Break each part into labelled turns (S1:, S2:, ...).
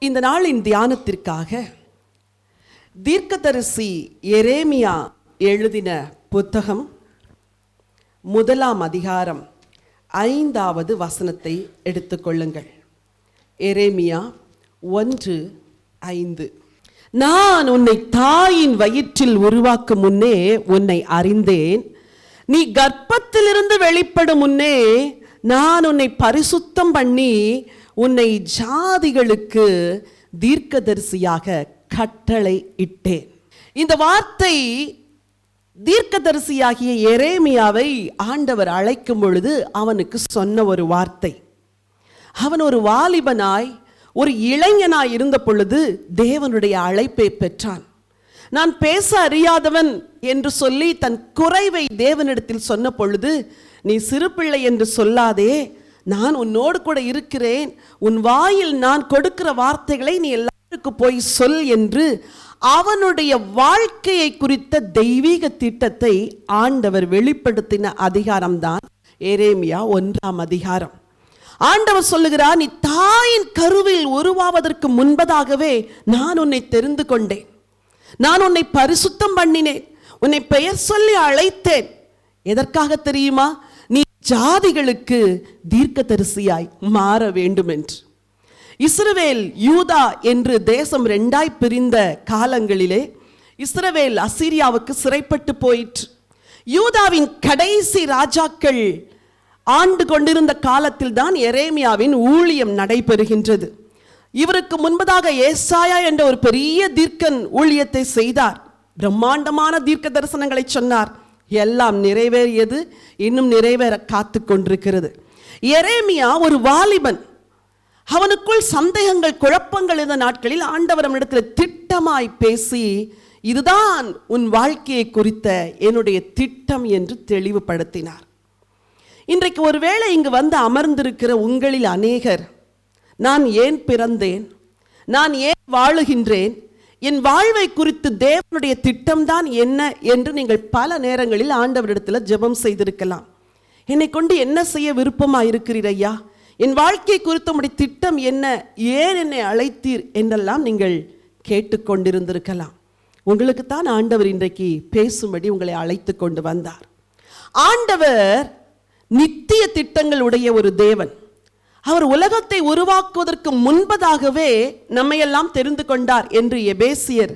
S1: இந்த நாளின் தியானத்திற்காக தீர்க்கதரிசி எரேமியா எழுதின புத்தகம் 1 அதிகாரம் 5வது வசனத்தை எடுத்துக்கொள்ளுங்கள். எரேமியா 1:5. நான் உன்னை தாயின் வயிற்றில் உருவாக்கும் முன்னே உன்னை அறிந்தேன், நீ கர்ப்பத்திலிருந்து வெளிப்படும் முன்னே நான் உன்னை பரிசுத்தம் பண்ணி உன்னை ஜாதிகளுக்கு தீர்க்கதரிசியாக கட்டளை இட்டேன். இந்த வார்த்தை தீர்க்கதரிசியாகிய எரேமியாவை ஆண்டவர் அழைக்கும் பொழுது அவனுக்கு சொன்ன ஒரு வார்த்தை. அவன் ஒரு வாலிபனாய் ஒரு இளைஞனாய் இருந்த பொழுது தேவனுடைய அழைப்பை பெற்றான். நான் பேச அறியாதவன் என்று சொல்லி தன் குறைவை தேவனிடத்தில் சொன்ன பொழுது, நீ சிறு பிள்ளை என்று சொல்லாதே, நான் உன்னோடு கூட இருக்கிறேன், உன் வாயில் நான் கொடுக்கிற வார்த்தைகளை நீ எல்லாருக்கும் போய் சொல் என்று அவனுடைய வாழ்க்கையை குறித்த தெய்வீக திட்டத்தை ஆண்டவர் வெளிப்படுத்தின அதிகாரம்தான் எரேமியா 1 அதிகாரம். ஆண்டவர் சொல்லுகிறார், நீ தாயின் கருவில் உருவாவதற்கு முன்பதாகவே நான் உன்னை தெரிந்து கொண்டேன், நான் உன்னை பரிசுத்தம் பண்ணினேன், உன்னை பெயர் சொல்லி அழைத்தேன். எதற்காக தெரியுமா? நீ ஜாதிகளுக்கு தீர்க்கதரிசியாய் மாற வேண்டும் என்று. இஸ்ரவேல் யூதா என்று தேசம் 2 பிரிந்த காலங்களிலே இஸ்ரவேல் அசீரியாவுக்கு சிறைப்பட்டு போயிற்று. யூதாவின் கடைசி ராஜாக்கள் ஆண்டு கொண்டிருந்த காலத்தில் தான் எரேமியாவின் ஊழியம் நடைபெறுகின்றது. இவருக்கு முன்பதாக ஏசாயா என்ற ஒரு பெரிய தீர்க்கன் ஊழியத்தை செய்தார். பிரம்மாண்டமான தீர்க்க தரிசனங்களை சொன்னார். எல்லாம் நிறைவேறியது, இன்னும் நிறைவேற காத்து கொண்டிருக்கிறது. எரேமியா ஒரு வாலிபன். அவனுக்குள் சந்தேகங்கள், குழப்பங்கள் இருந்த நாட்களில் ஆண்டவர் அவனிடத்தில் திட்டமாய் பேசி, இதுதான் உன் வாழ்க்கையை குறித்த என்னுடைய திட்டம் என்று தெளிவுபடுத்தினார். இன்றைக்கு ஒருவேளை இங்கு வந்து அமர்ந்திருக்கிற உங்களில் அநேகர், நான் ஏன் பிறந்தேன், நான் ஏன் வாழுகின்றேன், என் வாழ்வை குறித்து தேவனுடைய திட்டம்தான் என்ன என்று நீங்கள் பல நேரங்களில் ஆண்டவரிடத்தில் ஜெபம் செய்திருக்கலாம். என்னை கொண்டு என்ன செய்ய விருப்பமாக இருக்கிறீர் ஐயா, என் வாழ்க்கை குறித்த உடைய திட்டம் என்ன, ஏன் என்னை அழைத்தீர் என்றெல்லாம் நீங்கள் கேட்டுக்கொண்டிருந்திருக்கலாம். உங்களுக்குத்தான் ஆண்டவர் இன்றைக்கு பேசும்படி உங்களை அழைத்து கொண்டு வந்தார். ஆண்டவர் நித்திய திட்டங்கள் உடைய ஒரு தேவன். அவர் உலகத்தை உருவாக்குவதற்கு முன்பதாகவே நம்மையெல்லாம் தெரிந்து கொண்டார் என்று எபேசியர்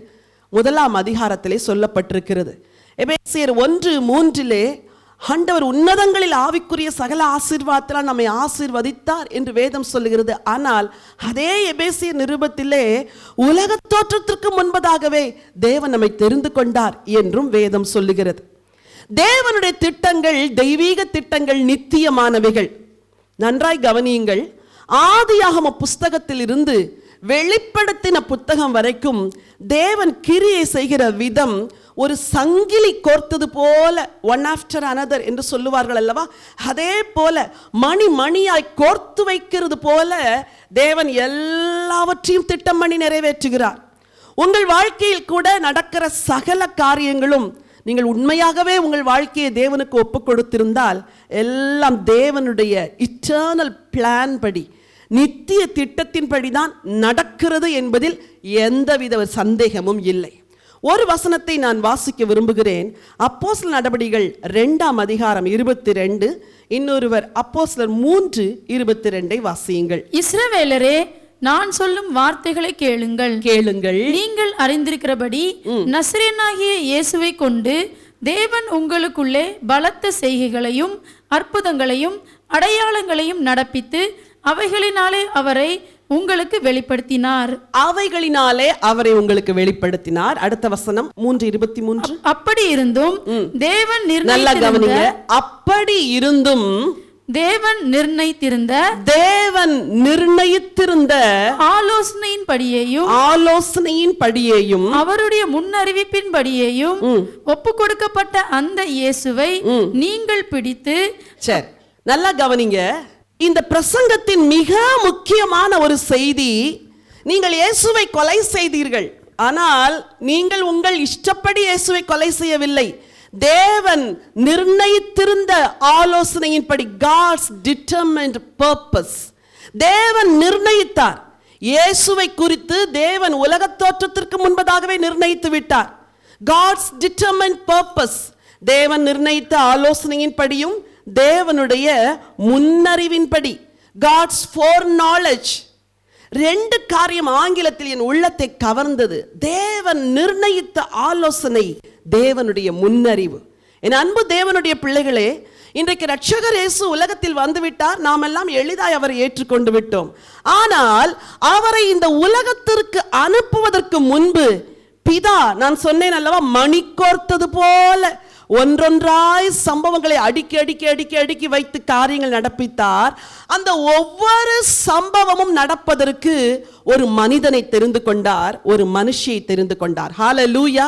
S1: 1 அதிகாரத்திலே சொல்லப்பட்டிருக்கிறது. எபேசியர் 1:3 ஆண்டவர் உன்னதங்களில் ஆவிக்குரிய சகல ஆசீர்வாதத்தால் நம்மை ஆசீர்வதித்தார் என்று வேதம் சொல்லுகிறது. ஆனால் அதே எபேசியர் நிருபத்திலே உலக தோற்றத்திற்கு முன்பதாகவே தேவன் நம்மை தெரிந்து கொண்டார் என்றும் வேதம் சொல்லுகிறது. தேவனுடைய திட்டங்கள் தெய்வீக திட்டங்கள், நித்தியமானவைகள். நன்றாய் கவனியுங்கள். ஆதியாகம புஸ்தகத்தில் இருந்து வெளிப்படுத்தின புத்தகம் வரைக்கும் தேவன் கிரியை செய்கிற விதம் ஒரு சங்கிலி கோர்த்தது போல, ஒன் ஆஃப்டர் அனதர் என்று சொல்லுவார்கள் அல்லவா, அதே போல மணி மணியாய் கோர்த்து வைக்கிறது போல தேவன் எல்லாவற்றையும் திட்டம் பண்ணி நிறைவேற்றுகிறார். உங்கள் வாழ்க்கையில் கூட நடக்கிற சகல காரியங்களும் நீங்கள் உண்மையாகவே உங்கள் வாழ்க்கையை தேவனுக்கு ஒப்பு கொடுத்திருந்தால் எல்லாம் தேவனுடைய இட்டர்னல் பிளான் படி, நித்திய திட்டத்தின்படி தான் நடக்கிறது என்பதில் எந்தவித சந்தேகமும் இல்லை. ஒரு வசனத்தை நான் வாசிக்க விரும்புகிறேன். அப்போஸ்தலர் நடபடிகள் 2 அதிகாரம் 22, இன்னொருவர் அப்போஸ்தலர் 3:22 வாசியுங்கள்.
S2: இஸ்ரவேலரே, நான் சொல்லும் வார்த்தைகளை கேளுங்கள். நீங்கள் அறிந்திருக்கிறபடி நசரேயனாகிய இயேசுவை கொண்டு தேவன் உங்களுக்குள்ளே பலத்த செய்கைகளையும் அற்புதங்களையும் அடையாளங்களையும் நடப்பித்து அவைகளினாலே அவரை உங்களுக்கு வெளிப்படுத்தினார்.
S1: அவைகளினாலே அவரை உங்களுக்கு வெளிப்படுத்தினார். அடுத்த வசனம் 3:23.
S2: அப்படி இருந்தும் தேவன் தேவன் நிர்ணயித்திருந்த ஆலோசனையின் படியேயும் அவருடைய முன்னறிவிப்பின் படியேயும் ஒப்பு கொடுக்கப்பட்ட அந்த இயேசுவை நீங்கள் பிடித்து.
S1: சரி, நல்லா கவனிங்க. இந்த பிரசங்கத்தின் மிக முக்கியமான ஒரு செய்தி, நீங்கள் இயேசுவை கொலை செய்தீர்கள், ஆனால் நீங்கள் உங்கள் இஷ்டப்படி இயேசுவை கொலை செய்யவில்லை. தேவன் நிர்ணயித்திருந்த ஆலோசனையின்படி, God's determined purpose, தேவன் நிர்ணயித்தார். இயேசுவை குறித்து தேவன் உலகத் தோற்றத்திற்கு முன்பதாகவே நிர்ணயித்து விட்டார். God's determined purpose, தேவன் நிர்ணயித்த ஆலோசனையின் படியும் தேவனுடைய முன்னறிவின்படி, God's foreknowledge. ரெண்டு காரியம் ஆங்கிலத்தில் என் உள்ளத்தை கவர்ந்தது. தேவன் நிர்ணயித்த ஆலோசனை, தேவனுடைய முன்னறிவு. என் அன்பு தேவனுடைய பிள்ளைகளே, இன்றைக்கு ரட்சகர் இயேசு உலகத்தில் வந்துவிட்டார். நாம் எல்லாம் எளிதாய் அவரை ஏற்றுக்கொண்டு விட்டோம். ஆனால் அவரை இந்த உலகத்திற்கு அனுப்புவதற்கு முன்பு பிதா, நான் சொன்னேன் அல்லவா, மணி கோர்த்தது போல ஒன்றொன்றாய் சம்பவங்களை அடுக்கி அடுக்கி அடுக்கி அடுக்கி வைத்து காரியங்கள் நடப்பித்தார். அந்த ஒவ்வொரு சம்பவமும் நடப்பதற்கு ஒரு மனிதனை தெரிந்து கொண்டார், ஒரு மனுஷியை தெரிந்து கொண்டார். ஹல்லேலூயா.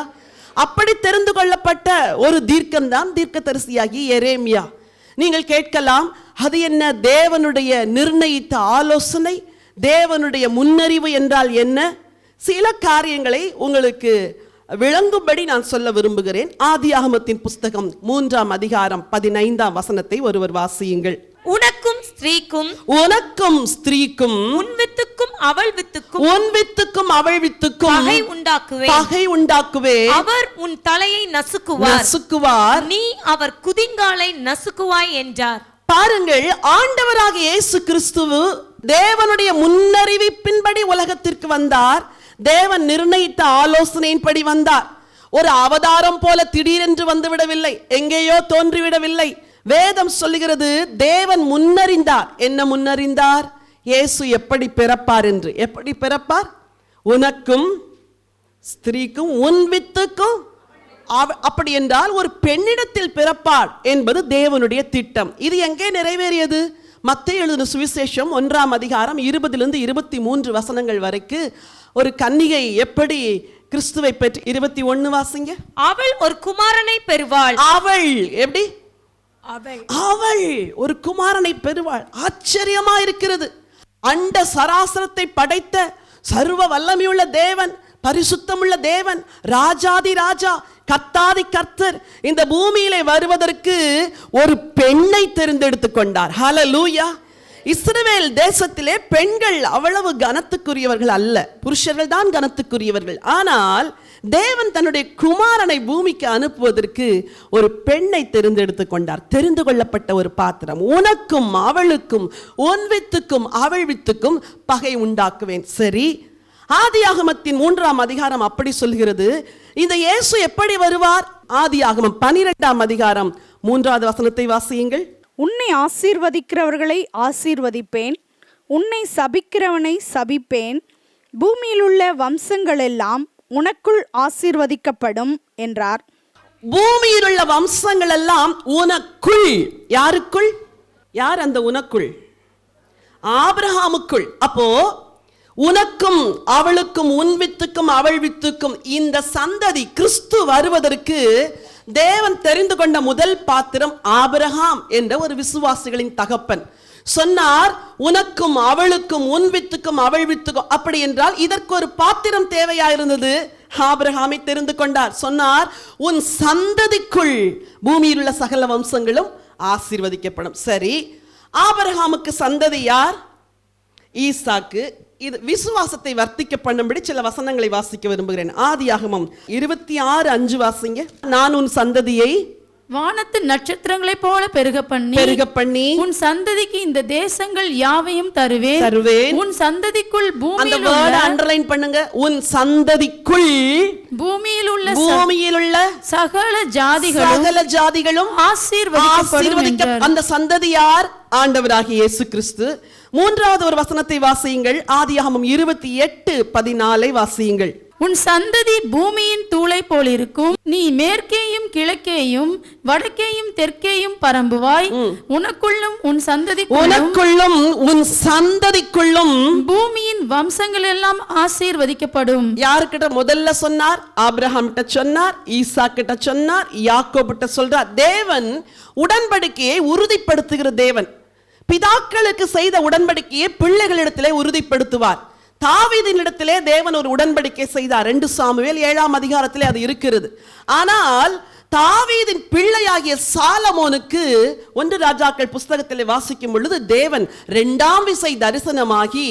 S1: அப்படி தெரிந்து கொள்ளப்பட்ட ஒரு தீர்க்கம்தான் தீர்க்கதரிசியாகி எரேமியா. நீங்கள் கேட்கலாம், அது என்ன தேவனுடைய நிர்ணயித்த ஆலோசனை, தேவனுடைய முன்னறிவு என்றால் என்ன? சில காரியங்களை உங்களுக்கு விளங்கும்படி நான் சொல்ல விரும்புகிறேன். ஆதியாகமத்தின் புஸ்தகம் 3ஆம் அதிகாரம் 15ஆம் வசனத்தை ஒருவர் வாசியுங்கள்.
S3: உனக்கும் ஸ்திரீக்கும்
S1: உன்
S3: வித்துக்கும் அவள் வித்துக்கும்
S1: பகை உண்டாக்குவே.
S3: அவர் உன் தலையை நசுக்குவார், நீ அவர் குதிங்காலை நசுக்குவாய் என்றார்.
S1: பாருங்கள், ஆண்டவராக இயேசு கிறிஸ்து தேவனுடைய முன்னறிவிப்பின்படி உலகத்திற்கு வந்தார். தேவன் நிர்ணயித்த ஆலோசனையின்படி வந்தார். ஒரு அவதாரம் போல திடீரென்று வந்துவிடவில்லை, எங்கேயோ தோன்றிவிடவில்லை. வேதம் சொல்லுகிறது, தேவன் முன்னறிந்தார். என்ன முன்னறிந்தார்? இயேசு எப்படி பிறப்பார் என்று. எப்படி பிறப்பார்? உனக்கும் ஸ்திரீக்கும் உன் வித்துக்கும். அப்படி என்றால் ஒரு பெண்ணிடத்தில் பிறப்பார் என்பது தேவனுடைய திட்டம். இது எங்கே நிறைவேறியது? மத்தேயு எழுதின சுவிசேஷம் 1ஆம் அதிகாரம் 20 - 23 வசனங்கள் வரைக்கும் ஒரு கன்னிகை எப்படி கிறிஸ்துவை பெற்று. 21 வாசிங்க.
S3: அவள் ஒரு குமாரனை பெறுவாள்.
S1: அவள் எப்படி? அவள் ஒரு குமாரனை பெறுவாள். ஆச்சரியமா இருக்கிறது. அண்ட சராசரத்தை படைத்த சர்வ வல்லமையுள்ள தேவன், பரிசுத்தமுள்ள தேவன், ராஜாதி ராஜா, கர்த்தாதி கர்த்தர் இந்த பூமியிலே வருவதற்கு ஒரு பெண்ணை தெரிந்தெடுத்து கொண்டார். ஹல்லேலூயா. இஸ்ரவேல் தேசத்திலே பெண்கள் அவ்வளவு கனத்துக்குரியவர்கள் அல்ல, புருஷர்கள் தான் கனத்துக்குரியவர்கள். ஆனால் தேவன் தன்னுடைய குமாரனை பூமிக்கு அனுப்புவதற்கு ஒரு பெண்ணை தெரிந்தெடுத்து கொண்டார். தெரிந்து கொள்ளப்பட்ட ஒரு பாத்திரம். உனக்கும் அவளுக்கும் உன் வித்துக்கும் அவள் வித்துக்கும் பகை உண்டாக்குவேன். சரி, ஆதியாகமத்தின் 3ஆம் அதிகாரம் அப்படி சொல்கிறது. இந்த இயேசு எப்படி வருவார்? ஆதியாகமம் 12ஆம் அதிகாரம் 3வது வசனத்தை வாசியுங்கள்.
S4: உன்னை ஆசீர்வதிக்கிறவர்களை ஆசீர்வதிப்பேன், உன்னை சபிக்கிறவனை சபிப்பேன், பூமியில் உள்ள வம்சங்கள் எல்லாம் உனக்குள் ஆசீர்வதிக்கப்படும் என்றார்.
S1: பூமியில் உள்ள வம்சங்கள் எல்லாம் உனக்குள். யாருக்குள்? யார் அந்த உனக்குள்? ஆபிரகாமுக்குள். அப்போ உனக்கும் அவளுக்கும் உன் வித்துக்கும் அவள் வித்துக்கும் இந்த சந்ததி கிறிஸ்து வருவதற்கு தேவன் தெரிந்து கொண்ட முதல் பாத்திரம் ஆபிரகாம் என்ற ஒரு விசுவாசிகளின் தகப்பன். சொன்னார், உனக்கும் அவளுக்கும் உன் வித்துக்கும் அவள் வித்துக்கும். அப்படி என்றால் இதற்கு ஒரு பாத்திரம் தேவையாயிருந்தது. ஆபிரகாமை தெரிந்து கொண்டார். சொன்னார், உன் சந்ததிக்குள் பூமியில் உள்ள சகல வம்சங்களும் ஆசீர்வதிக்கப்படும். சரி, ஆபிரகாமுக்கு சந்ததி யார்? ஈசாக்கு. இது விசுவாசத்தை வர்த்திக்க பண்ணும்படி சில வசனங்களை வாசிக்க விரும்புகிறேன். ஆதியாகமம் 26:5 வாசிங்க. நான் உன் சந்ததியை
S2: வானத்து நட்சத்திரங்களை போல பெருக பண்ணி உன் சந்ததிக்கு இந்த தேசங்கள் யாவையும் தருவேன். உன் சந்திக்குள்
S1: அந்த வேர்ட் அண்டர்லைன் பண்ணுங்க. உன் சந்ததிக்குள்
S2: பூமியில்
S1: உள்ள
S2: சகல ஜாதிகளும் ஆசீர்வதிக்கப்படும்.
S1: அந்த சந்ததி யார்? ஆண்டவராகிய இயேசு கிறிஸ்து. 3வது ஒரு வசனத்தை வாசியுங்கள். ஆதியாகமம் 28:14 வாசியுங்கள்.
S2: உன் சந்ததி பூமியின் தூளை போல் இருக்கும். நீ மேற்கேயும் கிழக்கேயும் வடக்கேயும் தெற்கேயும் பரம்புவாய். உனக்குள்ளும் உன் சந்ததிக்குள்ளும் பூமியின் வம்சங்கள் எல்லாம் ஆசீர்வதிக்கப்படும்.
S1: யாருக்கிட்ட முதல்ல சொன்னார்? ஆபிரகாம் கிட்ட சொன்னார், ஈசா கிட்ட சொன்னார், யாக்கோபு கிட்ட சொல்றார். தேவன் உடன்படிக்கையை உறுதிப்படுத்துகிற தேவன். பிதாக்களுக்கு செய்த உடன்படிக்கையை பிள்ளைகளிடத்திலே உறுதிப்படுத்துவார். தாவீதினிடத்திலே தேவன் ஒரு உடன்படிக்கை செய்தார். 2 சாமுவேல் 7ஆம் அதிகாரத்திலே அது இருக்கிறது. ஆனால் தாவீதின் பிள்ளையாகிய சாலமோனுக்கு 1 ராஜாக்கள் புஸ்தகத்திலே வாசிக்கும் பொழுது தேவன் 2ஆம் விசை தரிசனமாகி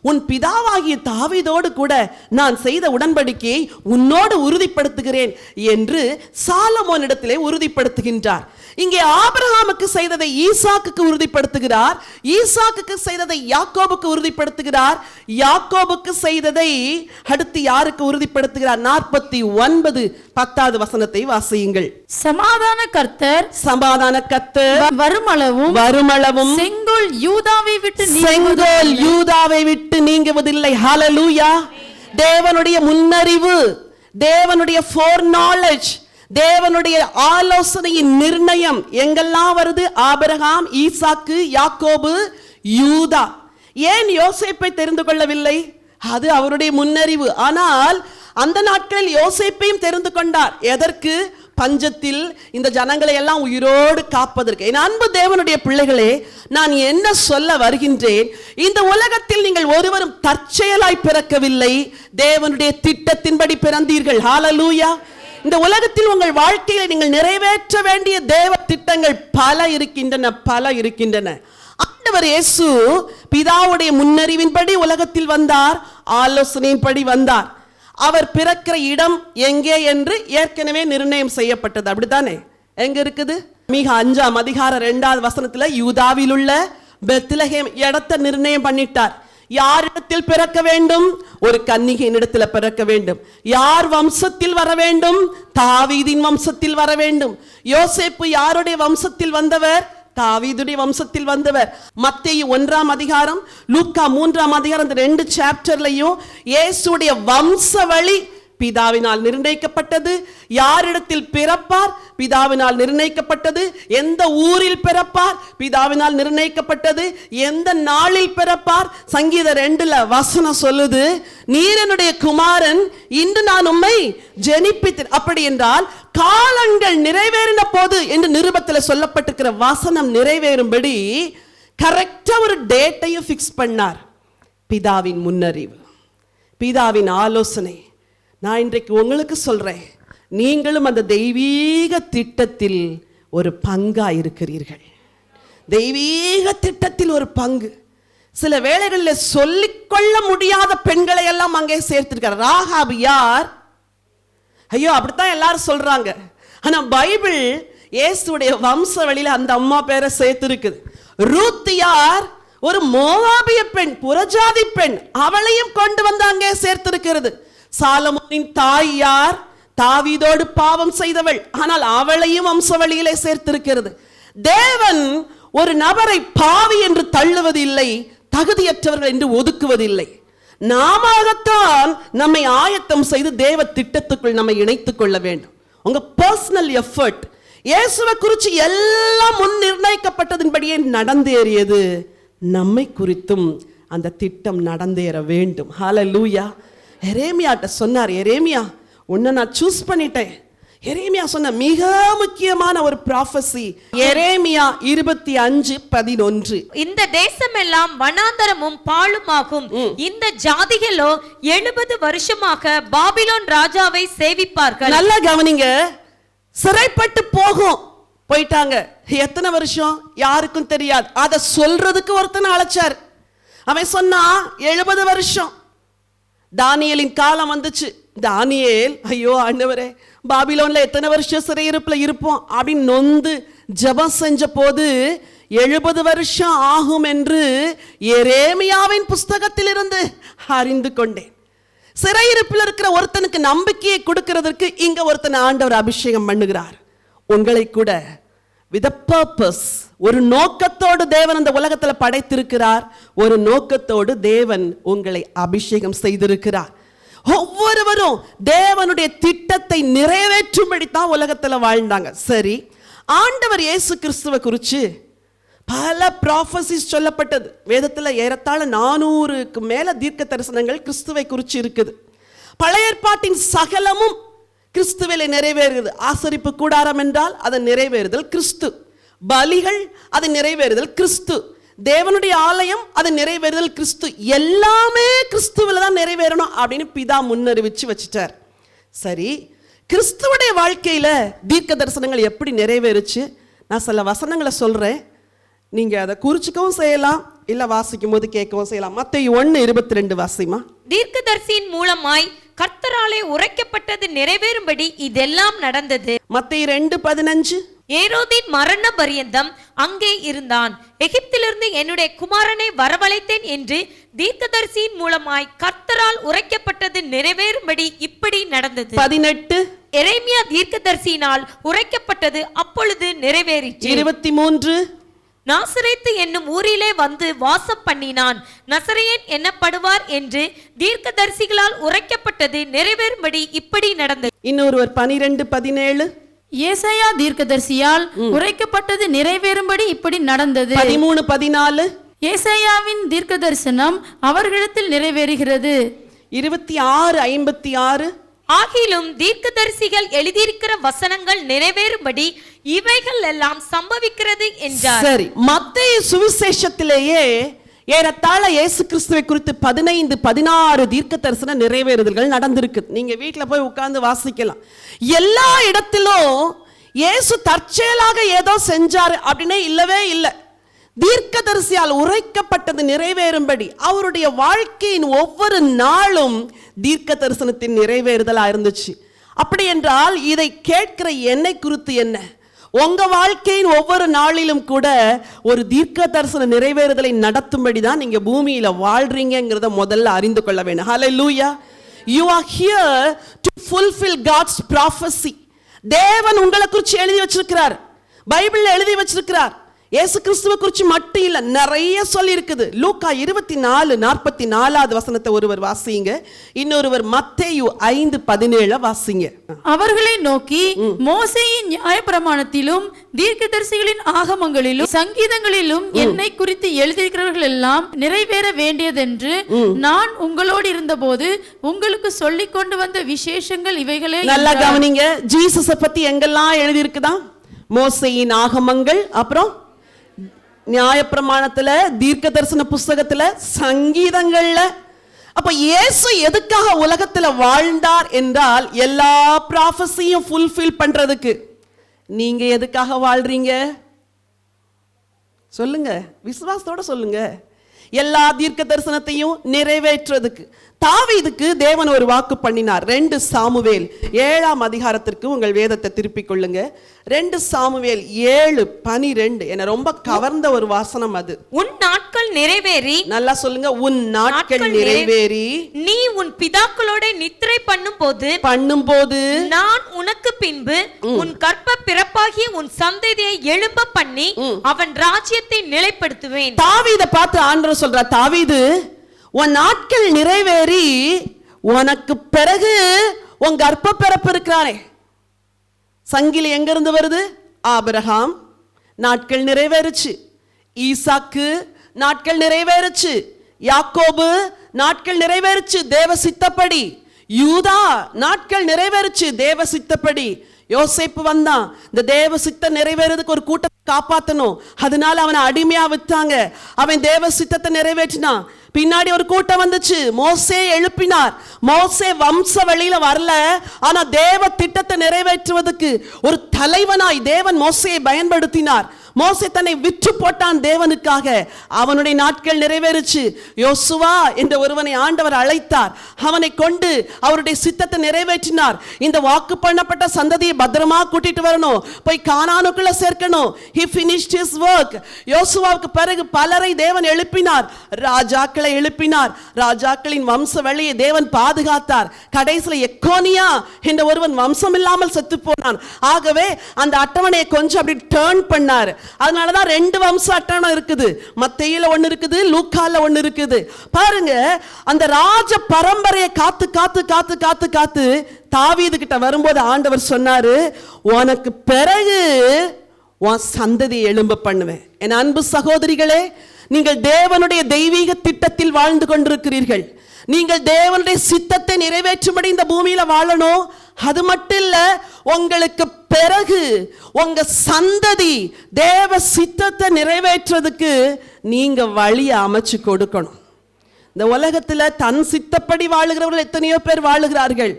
S1: உன் பிதாவாகிய தாவீதோடு கூட நான் செய்த உடன்படிக்கையை உன்னோடு உறுதிப்படுத்துகிறேன் என்று சாலமோனிடத்திலே உறுதிப்படுத்துகின்றார். இங்கே ஆபிரகாமுக்கு செய்ததை ஈசாக்குக்கு உறுதிப்படுத்துகிறார், ஈசாக்குக்கு செய்ததை யாக்கோபுக்கு உறுதிப்படுத்துகிறார், யாக்கோபுக்கு செய்ததை அடுத்து யாருக்கு உறுதிப்படுத்துகிறார்? 49 வசனத்தை வாசியுங்கள்.
S2: சமாதான கர்த்தர் வருமளவும் செங்கோல் யூதாவை விட்டு நீங்குவதில்லை. ஹல்லேலூயா. தேவனுடைய முன்னறிவு, தேவனுடைய foreknowledge, தேவனுடைய ஆலோசனையின் நிர்ணயம் எங்கெல்லாம் வருது? ஆபிரகாம், ஈசாக்கு, யாக்கோபு, யூதா. ஏன் யோசேப்பை தெரிந்து கொள்ளவில்லை? அது அவருடைய முன்னறிவு. ஆனால் அந்த நாட்களில் யோசேப்பையும் தெரிந்து கொண்டார். எதற்கு? பஞ்சத்தில் இந்த ஜனங்களை எல்லாம் உயிரோடு காப்பதற்கு. என் அன்பு தேவனுடைய பிள்ளைகளே, நான் என்ன சொல்ல வருகின்றேன்? இந்த உலகத்தில் நீங்கள் ஒருவரும் தற்செயலாய் பிறக்கவில்லை, தேவனுடைய திட்டத்தின்படி பிறந்தீர்கள். ஹல்லேலூயா. இந்த உலகத்தில் உங்கள் வாழ்க்கையில நீங்கள் நிறைவேற்ற வேண்டிய தேவ திட்டங்கள் பல இருக்கின்றன. ஆண்டவர் இயேசு பிதாவுடைய முன்னறிவின்படி உலகத்தில் வந்தார், ஆலோசனையின்படி வந்தார். அவர் பிறக்கிற இடம் எங்கே என்று ஏற்கனவே நிர்ணயம் செய்யப்பட்டது. அப்படித்தானே? எங்க இருக்குது? மீகா 5:2 யூதாவில் உள்ள பெத்லகேம் இடத்தை நிர்ணயம் பண்ணிட்டார். யாரிடத்தில் பிறக்க வேண்டும்? ஒரு கன்னிகையின் இடத்துல பிறக்க வேண்டும். யார் வம்சத்தில் வர வேண்டும்? தாவீதின் வம்சத்தில் வர வேண்டும். யோசேப்பு யாருடைய வம்சத்தில் வந்தவர்? தாவீதுடைய வம்சத்தில் வந்தவர். மத்தேயு 1 லூக்கா 3 இந்த 2 சாப்டர்லயும் இயேசுடைய வம்சவழி பிதாவினால் நிர்ணயிக்கப்பட்டது. யாரிடத்தில் பிறப்பார்? பிதாவினால் நிர்ணயிக்கப்பட்டது. எந்த ஊரில் பிறப்பார்? பிதாவினால் நிர்ணயிக்கப்பட்டது. எந்த நாளில் பிறப்பார்? சங்கீதம் 2 வசனம் சொல்லுது, நீர் என்னுடைய குமாரன், இன்று நான் உம்மை ஜெனிப்பித்தேன். அப்படி என்றால் காலங்கள் நிறைவேறின போது என்று நிருபத்தில் சொல்லப்பட்டிருக்கிற வசனம் நிறைவேறும்படி கரெக்டா ஒரு டேட்டையும் ஃபிக்ஸ் பண்ணார். பிதாவின் முன்னறிவு, பிதாவின் ஆலோசனை. நான் இன்றைக்கு உங்களுக்கு சொல்றேன், நீங்களும் அந்த தெய்வீக திட்டத்தில் ஒரு பங்கா இருக்கிறீர்கள். தெய்வீக திட்டத்தில் ஒரு பங்கு. சில வேளைகளில் சொல்லிக்கொள்ள முடியாத பெண்களை எல்லாம் அங்கே சேர்த்திருக்கிறார். ராகாப் யார்? ஐயோ, அப்படித்தான் எல்லாரும் சொல்றாங்க. ஆனா பைபிள் இயேசுடைய வம்ச வழியில அந்த அம்மா பேரை சேர்த்திருக்குது. ரூத் யார்? ஒரு மோவாபிய பெண், புறஜாதி பெண். அவளையும் கொண்டு வந்து அங்கே சேர்த்திருக்கிறது. சாலமோனின் தாய் யார்? தாவீதோடு பாவம் செய்தவள், ஆனால் அவளையும் வம்சவழியிலே சேர்த்திருக்கிறது. தேவன் ஒரு நபரை பாவி என்று தள்ளுவதில்லை, தகுதியற்றவர்கள் என்று ஒதுக்குவதில்லை. நாமத்தான் நம்மை ஆயத்தம் செய்து தேவ திட்டத்துக்குள் நம்மை இணைத்துக் கொள்ள வேண்டும். உங்க பர்சனல் எஃபர்ட். இயேசுவை குறித்து எல்லாம் முன் நிர்ணயிக்கப்பட்டதின்படியே நடந்தேறியது. நம்மை குறித்தும் அந்த திட்டம் நடந்தேற வேண்டும். ஹல்லேலூயா. எரேமியாட்ட சொன்னார், எரேமியா உன்னை நான் சூஸ் பண்ணிட்டேன். எரேமியா சொன்ன மிக முக்கியமான ஒரு ப்ராஃபசி எரேமியா 25:11.
S3: இந்த தேசம் எல்லாம் வனாந்தரமும் பாழுமாகும், இந்த ஜாதிகளோ 70 வருஷமாக பாபிலோன் ராஜாவை சேவிப்பார்கள்.
S1: நல்லா கவனிங்க, சிறைப்பட்டு போயிட்டாங்க. எத்தனை வருஷம் யாருக்கும் தெரியாது. அதை சொல்றதுக்கு ஒருத்தனை அழைச்சார். அவன் சொன்னா 70 வருஷம். தானியேலின் காலம் வந்துச்சு. தானியேல், ஐயோ ஆண்டவரே, பாபிலோன்ல எத்தனை வருஷம் சிறையிருப்புல இருப்போம் அப்படின்னு நொந்து ஜெபம் செஞ்ச போது 70 வருஷம் ஆகும் என்று எரேமியாவின் புஸ்தகத்தில் இருந்து அறிந்து கொண்டேன். சிறையிருப்பில் இருக்கிற ஒருத்தனுக்கு நம்பிக்கையை கொடுக்கிறதற்கு இங்க ஒருத்தன் ஆண்டவர் அபிஷேகம் பண்ணுகிறார். உங்களை கூட with a purpose, ஒரு நோக்கத்தோடு தேவன் அந்த உலகத்தில் படைத்திருக்கிறார். ஒரு நோக்கத்தோடு தேவன் உங்களை அபிஷேகம் செய்திருக்கிறார். ஒவ்வொருவரும் தேவனுடைய திட்டத்தை நிறைவேற்றும்படி தான் உலகத்தில் வாழ்ந்தாங்க. சரி, ஆண்டவர் இயேசு கிறிஸ்துவை குறித்து பல ப்ராஃபசிஸ் சொல்லப்பட்டது. வேதத்தில் ஏறத்தாழ 400க்கு மேல தீர்க்க தரிசனங்கள் கிறிஸ்துவை குறித்து இருக்குது. பழைய ஏற்பாட்டின் சகலமும் கிறிஸ்துவிலே நிறைவேறுகிறது. ஆசரிப்பு கூடாரம் என்றால் அதை நிறைவேறுதல் கிறிஸ்து, பலிகள் அதை நிறைவேறுதல் கிறிஸ்து, தேவனுடைய ஆலயம் அதை நிறைவேறுதல் கிறிஸ்து. எல்லாமே கிறிஸ்துவில தான் நிறைவேறணும் அப்படின்னு பிதா முன்னறிவிச்சு வச்சுட்டார். சரி, கிறிஸ்துவுடைய வாழ்க்கையில தீர்க்க தரிசனங்கள் எப்படி நிறைவேறுச்சு? நான் சில வசனங்களை சொல்றேன், நீங்க அதை குறிச்சிக்கவும் செய்யலாம், இல்ல வாசிக்கும் போது கேட்கவும் செய்யலாம். மத்தேயு 1:22 வாசிமா.
S3: தீர்க்கதரிசியின் மூலமாய் கர்த்தராலே உரைக்கப்பட்டது நிறைவேறும்படி இதெல்லாம் நடந்தது.
S1: மத்தேயு 2:15
S3: ஏரோதின் மரண பரியந்தம் அங்கே இருந்தான். எகிப்திலிருந்து என்னுடைய குமாரனை வரவழைத்தேன் என்று தீர்க்கதரிசியின் மூலமாய் கர்த்தரால் உரைக்கப்பட்டது நிறைவேறும்படி இப்படி நடந்தது.
S1: 18
S3: எரேமியா தீர்க்கதரிசியினால் உரைக்கப்பட்டது அப்பொழுது நிறைவேறிற்று.
S1: 23
S3: நாசரேத்து என்னும் ஊரிலே வந்து வாசம் பண்ணினான். நசரேயன் என்னப்படுவார் என்று தீர்க்கதரிசிகளால் உரைக்கப்பட்டது நிறைவேறும்படி இப்படி நடந்தது.
S1: இன்னொருவர் 12:17
S5: ஏசாயா தீர்க்கதரிசியால் உரைக்கப்பட்டது நிறைவேறும்படி இப்படி நடந்தது.
S1: 13:14
S5: ஏசாயாவின் தீர்க்க தரிசனம் அவர்களிடத்தில் நிறைவேறுகிறது.
S1: 26:56
S3: ஆகிலும் தீர்க்கதரிசிகள் எழுதியிருக்கிற வசனங்கள் நிறைவேறும்படி இவைகள் எல்லாம் சம்பவிக்கிறது என்றார்.
S1: சரி, மத்தேயு சுவிசேஷத்திலேயே ஏறத்தாழ இயேசு கிறிஸ்துவை குறித்து 15-16 தீர்க்க தரிசன நிறைவேறுதல்கள் நடந்திருக்கு. நீங்க வீட்டுல போய் உட்கார்ந்து வாசிக்கலாம். எல்லா இடத்திலும் இயேசு தற்செயலாக ஏதோ செஞ்சாரு அப்படின்னே இல்லவே இல்லை. தீர்க்கதரிசியால் உரைக்கப்பட்டது நிறைவேறும்படி அவருடைய வாழ்க்கையின் ஒவ்வொரு நாளும் தீர்க்க தரிசனத்தின் நிறைவேறுதலா இருந்துச்சு. அப்படி என்றால் இதை கேட்கிற என்னை குறித்து என்ன, உங்க வாழ்க்கையின் ஒவ்வொரு நாளிலும் கூட ஒரு தீர்க்க தரிசன நிறைவேறுதலை நடத்தும்படி தான் நீங்க பூமியில வாழ்றீங்கிறத முதல்ல அறிந்து கொள்ள வேண்டும். ஹல்லேலூயா. You are here to fulfill God's prophecy. தேவன் உங்களை குறித்து எழுதி வச்சிருக்கிறார், பைபிள்ல எழுதி வச்சிருக்கிறார். இயேசு கிறிஸ்துவை குறித்து மட்டும் இல்ல, நிறைய சொல்லி இருக்குது. லூக்கா 24:44 வசனத்தை ஒருவர் வாசிங்க, இன்னொருவர் மத்தேயு 5:17 வாசிங்க.
S5: அவர்களை நோக்கி, மோசேயின் நியாயப்பிரமாணத்திலும் தீர்க்கதரிசிகளின் ஆகமங்களிலும் சங்கீதங்களிலும் என்னை குறித்து எழுதியிருக்கிறவர்கள் எல்லாம் நிறைவேற வேண்டியதென்று நான் உங்களோடு இருந்தபோது உங்களுக்கு சொல்லிக் கொண்டு வந்த விசேஷங்கள் இவைகளே.
S1: நல்லா கவனிங்க, ஜீசஸை பத்தி எங்கெல்லாம் எழுதி இருக்குதா? மோசேயின் ஆகமங்கள், அப்புறம் நியாயப்பிரமாணத்துல, தீர்க்க தரிசன புஸ்தகத்துல, சங்கீதங்கள்ல. அப்ப இயேசு எதுக்காக உலகத்துல வாழ்ந்தார் என்றால் எல்லா ப்ராஃபஸியும் ஃபுல்ஃபில் பண்றதுக்கு. நீங்க எதுக்காக வாழ்றீங்க சொல்லுங்க, விசுவாசத்தோட சொல்லுங்க. எல்லா தீர்க்க தரிசனத்தையும் நிறைவேற்றுறதுக்கு. தாவீதுக்கு தேவன் ஒரு வாக்கு பண்ணினார். 2 சாமுவேல் 7 உங்கள் வேதத்தை திருப்பிக் கொள்ளுங்க. 2 சாமுவேல் 7:12 என்ன ரொம்ப கவர்ந்த ஒரு வாசனம் அது.
S3: உன் நாட்கள் நிறைவேறி,
S1: நல்லா சொல்லுங்க, உன் நாட்கள் நிறைவேறி
S3: நீ உன் பிதாக்களோட நித்திரை பண்ணும்போது நான் உனக்கு பின்பு உன் கற்ப பிறப்பாகிய உன் சந்ததியை எழும்ப பண்ணி அவன் ராஜ்யத்தை நிலைப்படுத்துவேன்.
S1: தாவீதை பார்த்து ஆண்டவர் சொல்றார், தாவீது உன் நாட்கள் நிறைவேறி உனக்கு பிறகு உன் கர்ப்ப பிறப்பு இருக்கிறானே. சங்கிலி எங்க இருந்து வருது? ஆபிரகாம் நாட்கள் நிறைவேறுச்சு, ஈசாக்கு நாட்கள் நிறைவேறுச்சு, யாக்கோபு நாட்கள் நிறைவேறுச்சு தேவ சித்தப்படி, யூதா நாட்கள் நிறைவேறுச்சு தேவ சித்தப்படி. யோசேப்பு வந்தான், இந்த தேவ சித்த நிறைவேறதுக்கு ஒரு கூட்டத்தை காப்பாத்தணும், அதனால அவனை அடிமையா விட்டாங்க. அவன் தேவ சித்தத்தை நிறைவேற்றினான். பின்னாடி ஒரு கூட்டம் வந்துச்சு, மோசே எழுப்பினார். மோசே வம்ச வழியில வரல, ஆனா தேவ திட்டத்தை நிறைவேற்றுவதற்கு ஒரு தலைவனாய் தேவன் மோசேயை பயன்படுத்தினார். மோசே தன்னை விற்று போட்டான் தேவனுக்காக. அவனுடைய நாட்கள் நிறைவேறுச்சு. யோசுவா என்ற ஒருவனை ஆண்டவர் அழைத்தார். அவனை கொண்டு அவருடைய சித்தத்தை நிறைவேற்றினார். இந்த வாக்கு பண்ணப்பட்ட சந்ததியை பத்திரமா கூட்டிட்டு வரணும், போய் கானானுக்குள்ள சேர்க்கணும். He finished his work. யோசுவாவுக்கு பிறகு பலரை தேவன் எழுப்பினார், ராஜாக்களை எழுப்பினார். ராஜாக்களின் வம்ச வழியை தேவன் பாதுகாத்தார். கடைசியில் எக்கோனியா என்ற ஒருவன் வம்சம் இல்லாமல் செத்து போனான். ஆகவே அந்த அட்டவணையை கொஞ்சம் அப்படி டர்ன் பண்ணார். அதனாலதான் 2 வம்ச அட்டவணை இருக்குது. மத்தேயுல 1 இருக்குது, லூக்கால 1 இருக்குது. பாருங்க, அந்த ராஜ பரம்பரையை காத்து காத்து காத்து காத்து காத்து தாவீது கிட்ட வரும்போது ஆண்டவர் சொன்னாரு, உனக்கு பிறகு உன் சந்ததி எழும்ப பண்ணுவேன். என் அன்பு சகோதரிகளே, நீங்கள் தேவனுடைய தெய்வீக திட்டத்தில் வாழ்ந்து கொண்டிருக்கிறீர்கள். நீங்கள் தேவனுடைய சித்தத்தை நிறைவேற்றும்படி இந்த பூமியில வாழணும். அது மட்டும் இல்ல, உங்களுக்கு பிறகு உங்க சந்ததி தேவ சித்தத்தை நிறைவேற்றுறதுக்கு நீங்க வழியை அமைச்சு கொடுக்கணும். இந்த உலகத்துல தன் சித்தப்படி வாழுகிறவர்கள் எத்தனையோ பேர் வாழுகிறார்கள்.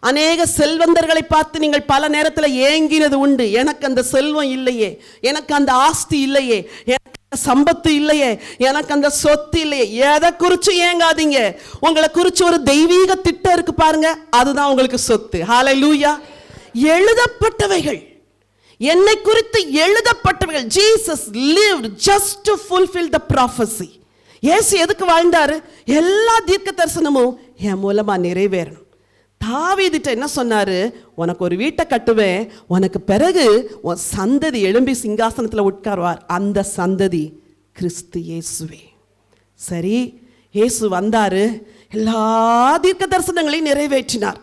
S1: அநேக செல்வந்தர்களை பார்த்து நீங்கள் பல நேரத்தில் ஏங்கினது உண்டு. எனக்கு அந்த செல்வம் இல்லையே, எனக்கு அந்த ஆஸ்தி இல்லையே, எனக்கு சம்பத்து இல்லையே, எனக்கு அந்த சொத்து இல்லையே, எதை குறிச்சு ஏங்காதீங்க. உங்களை குறிச்சு ஒரு தெய்வீக திட்டம் இருக்கு பாருங்க, அதுதான் உங்களுக்கு சொத்து. ஹல்லேலூயா. எழுதப்பட்டவைகள், என்னை குறித்து எழுதப்பட்டவைகள். Jesus lived just to fulfill the prophecy. இயேசு எதுக்கு வாழ்ந்தாரு? எல்லா தீர்க்க தரிசனமும் என் மூலமா நிறைவேறணும். தாவீதுட்ட என்ன சொன்னாரு? உனக்கு ஒரு வீட்டை கட்டுவேன், உனக்கு பிறகு உன் சந்ததி எழும்பி சிங்காசனத்தில் உட்கார்வார். அந்த சந்ததி கிறிஸ்து இயேசுவே. சரி, இயேசு வந்தாரு, எல்லா தீர்க்க தரிசனங்களையும் நிறைவேற்றினார்.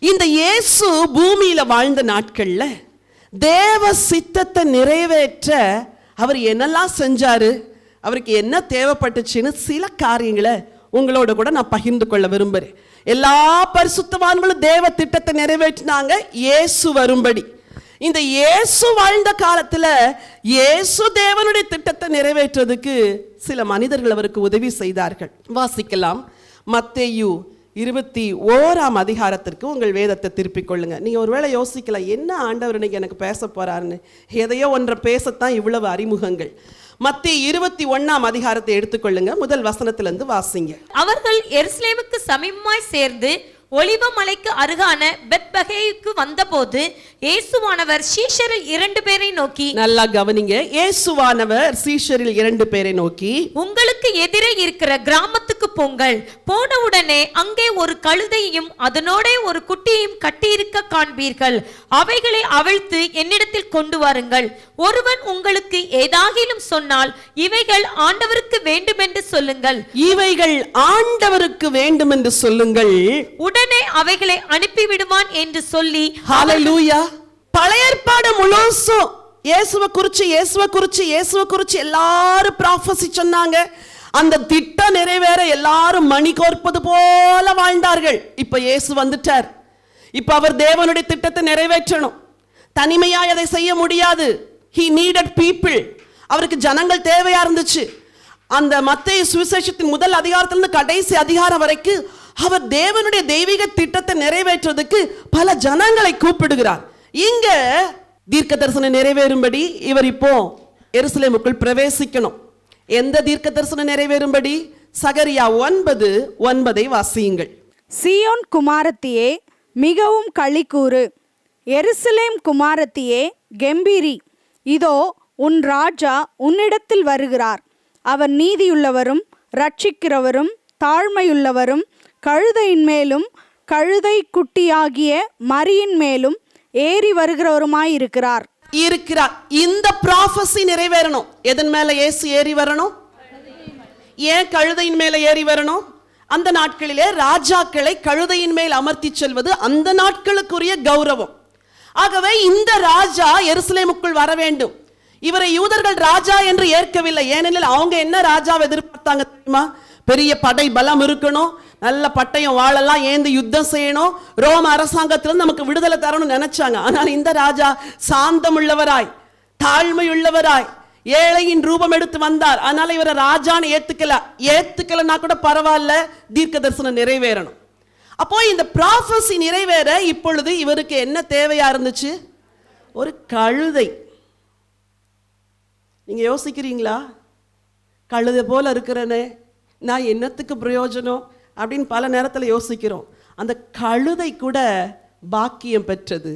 S1: இந்த இயேசு பூமியில வாழ்ந்த நாட்கள்ல தேவ சித்தத்தை நிறைவேற்ற அவர் என்னெல்லாம் செஞ்சாரு, அவருக்கு என்ன தேவைப்பட்டுச்சுன்னு சில காரியங்களை உங்களோட கூட நான் பகிர்ந்து கொள்ள விரும்புகிறேன். எல்லா பரிசுத்தவான்களும் தேவ திட்டத்தை நிறைவேற்றினாங்க இயேசு வரும்படி. இந்த இயேசு வாழ்ந்த காலத்துல இயேசு தேவனுடைய திட்டத்தை நிறைவேற்றுறதுக்கு சில மனிதர்கள் அவருக்கு உதவி செய்தார்கள். வாசிக்கலாம். மத்தேயு 21 அதிகாரத்திற்கு உங்கள் வேதத்தை திருப்பிக் கொள்ளுங்க. நீங்க ஒருவேளை யோசிக்கலாம், என்ன ஆண்டவர் இன்னைக்கு எனக்கு பேச போறாருன்னு. எதையோ ஒன்றை பேசத்தான் இவ்வளவு அறிமுகங்கள். மத்தேயு 21 அதிகாரத்தை எடுத்துக்கொள்ளுங்க, முதல் வசனத்திலிருந்து வாசிங்க.
S3: அவர்கள் எருசலேமுக்கு சமீபமாய் சேர்ந்து ஒலிவ மலைக்கு அருகான பெத்பகேயுக்கு வந்தபோது இயேசுவானவர் சீஷரில் 2 பேரை நோக்கி,
S1: நல்லா கவனிங்க, இயேசுவானவர் சீஷரில் 2 பேரை நோக்கி,
S3: உங்களுக்கு எதிரே இருக்கிற கிராமத்துக்கு போங்கள். போனவுடனே அங்கே ஒரு கழுதையும் அதனோட ஒரு குட்டியையும் கட்டியிருக்க காண்பீர்கள். அவைகளை அவிழ்த்து என்னிடத்தில் கொண்டு வாருங்கள். ஒருவன் உங்களுக்கு ஏதாகிலும் சொன்னால் இவைகள் ஆண்டவருக்கு வேண்டுமென்று சொல்லுங்கள்.
S1: இவைகள் ஆண்டவருக்கு வேண்டும் என்று சொல்லுங்கள்.
S3: உடனே அவைகளை அனுப்பிவிடுவான் என்று சொல்லி.
S1: ஹல்லேலூயா. பழைய ஏற்பாடு முழுசும் இயேசுவை குறிச்சு எல்லாரும் ப்ராஃபஸி சொன்னாங்க. அந்த திட்டம் நிறைவேற எல்லாரும் மணி கோர்ப்பது போல வாழ்ந்தார்கள். இப்ப இயேசு வந்துட்டார். இப்ப அவர் தேவனுடைய திட்டத்தை நிறைவேற்றணும். தனிமையாய் அதை செய்ய முடியாது. He needed people. அவருக்கு ஜனங்கள் தேவையா இருந்துச்சு. அந்த மத்தேயு சுவிசேஷத்தின் முதல் அதிகாரத்திலிருந்து கடைசி அதிகாரம் வரைக்கும் அவர் தேவனுடைய தெய்வீக திட்டத்தை நிறைவேற்றுவதற்கு பல ஜனங்களை கூப்பிடுகிறார். இங்க தீர்க்க தரிசனம் நிறைவேறும்படி இவர் இப்போ எருசலேமுக்குள் பிரவேசிக்கணும். எந்த தீர்க்க தரிசனம் நிறைவேறும்படி? சகரியா 9:9 வாசியுங்கள்.
S4: சீயோன் குமாரத்தியே மிகவும் களிக்கூறு, எருசலேம் குமாரத்தியே கெம்பீரி. இதோ உன் ராஜா உன்னிடத்தில் வருகிறார். அவர் நீதியுள்ளவரும் ரட்சிக்கிறவரும் தாழ்மையுள்ளவரும் கழுதையின் மேலும் கழுதை குட்டியாகிய மரியின் மேலும் ஏறி வருகிறவருமாயிருக்கிறார்.
S1: இந்த ப்ராஃபஸி நிறைவேறணும். எதன் மேல இயேசு ஏறி வரணும்? ஏன் கழுதையின் மேல ஏறி வரணும்? அந்த நாட்களிலே ராஜாக்களை கழுதையின் மேல் அமர்த்தி செல்வது அந்த நாட்களுக்குரிய கௌரவம். ஆகவே இந்த ராஜா எருசலேமுக்குள் வர வேண்டும். இவரை யூதர்கள் ராஜா என்று ஏற்கவில்லை. ஏனெனில் அவங்க என்ன ராஜாவை எதிர்பார்த்தாங்க தெரியுமா? பெரிய படை பலம் இருக்கணும், நல்ல பட்டயம் வாழெல்லாம் ஏந்து யுத்தம் செய்யணும், ரோம அரசாங்கத்திலிருந்து நமக்கு விடுதலை தரணும்னு நினைச்சாங்க. ஆனால் இந்த ராஜா சாந்தம் உள்ளவராய் தாழ்மையுள்ளவராய் ஏழையின் ரூபம் எடுத்து வந்தார். அதனால இவரை ராஜான்னு ஏத்துக்கலன்னா கூட பரவாயில்ல, தீர்க்க தரிசனம் நிறைவேறணும். அப்போ இந்த ப்ராஃபஸி நிறைவேற இப்பொழுது இவருக்கு என்ன தேவையா இருந்துச்சு? ஒரு கழுதை. நீங்க யோசிக்கிறீங்களா? கழுதை போல இருக்கிறனே, நான் என்னத்துக்கு பிரயோஜனம் அப்படின்னு பல நேரத்தில் யோசிக்கிறோம். அந்த கழுதை கூட பாக்கியம் பெற்றது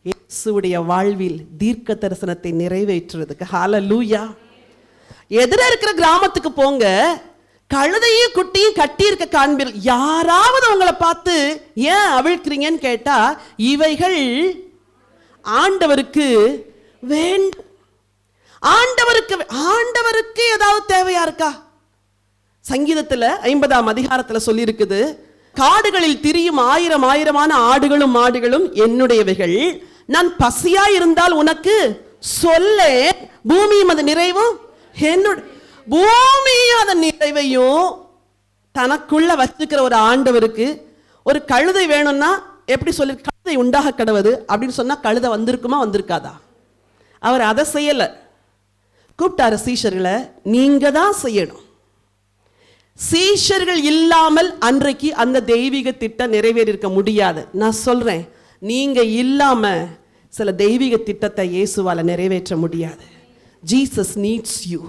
S1: இயேசுவுடைய வாழ்வில் தீர்க்க தரிசனத்தை நிறைவேற்றுறதுக்கு. ஹல்லேலூயா. எதிர இருக்கிற கிராமத்துக்கு போங்க, கழுதையும் குட்டியும் கட்டி இருக்க காண்பீர்கள். யாராவது உங்களை பார்த்து ஏன் அவிழ்க்கிறீங்கன்னு கேட்டா, இவைகள் ஆண்டவருக்கு வேண்டும். ஆண்டவருக்கு ஏதாவது தேவையா இருக்கா? சங்கீதத்துல 50 அதிகாரத்துல சொல்லி இருக்குது, காடுகளில் திரியும் ஆயிரமான ஆடுகளும் மாடுகளும் என்னுடையவைகள். நான் பசியா இருந்தால் உனக்கு சொல்ல, பூமியும் அது நிறைவும் என்னுடைய. பூமியும் அதன் நிறைவையும் தனக்குள்ள வச்சுக்கிற ஒரு ஆண்டவருக்கு ஒரு கழுதை வேணும்னா எப்படி சொல்லி, கழுதை உண்டாக கடவுது அப்படின்னு சொன்னா கழுதை வந்திருக்குமா வந்திருக்காதா? அவர் அதை செய்யல. கூப்பிட்டாரு சீஷர்களை, நீங்க தான் செய்யணும். சீஷர்கள் இல்லாமல் அன்றைக்கு அந்த தெய்வீக திட்டம் நிறைவேறியிருக்க முடியாது. நான் சொல்றேன், நீங்க இல்லாம சில தெய்வீக திட்டத்தை இயேசுவால நிறைவேற்ற முடியாது. Jesus needs you.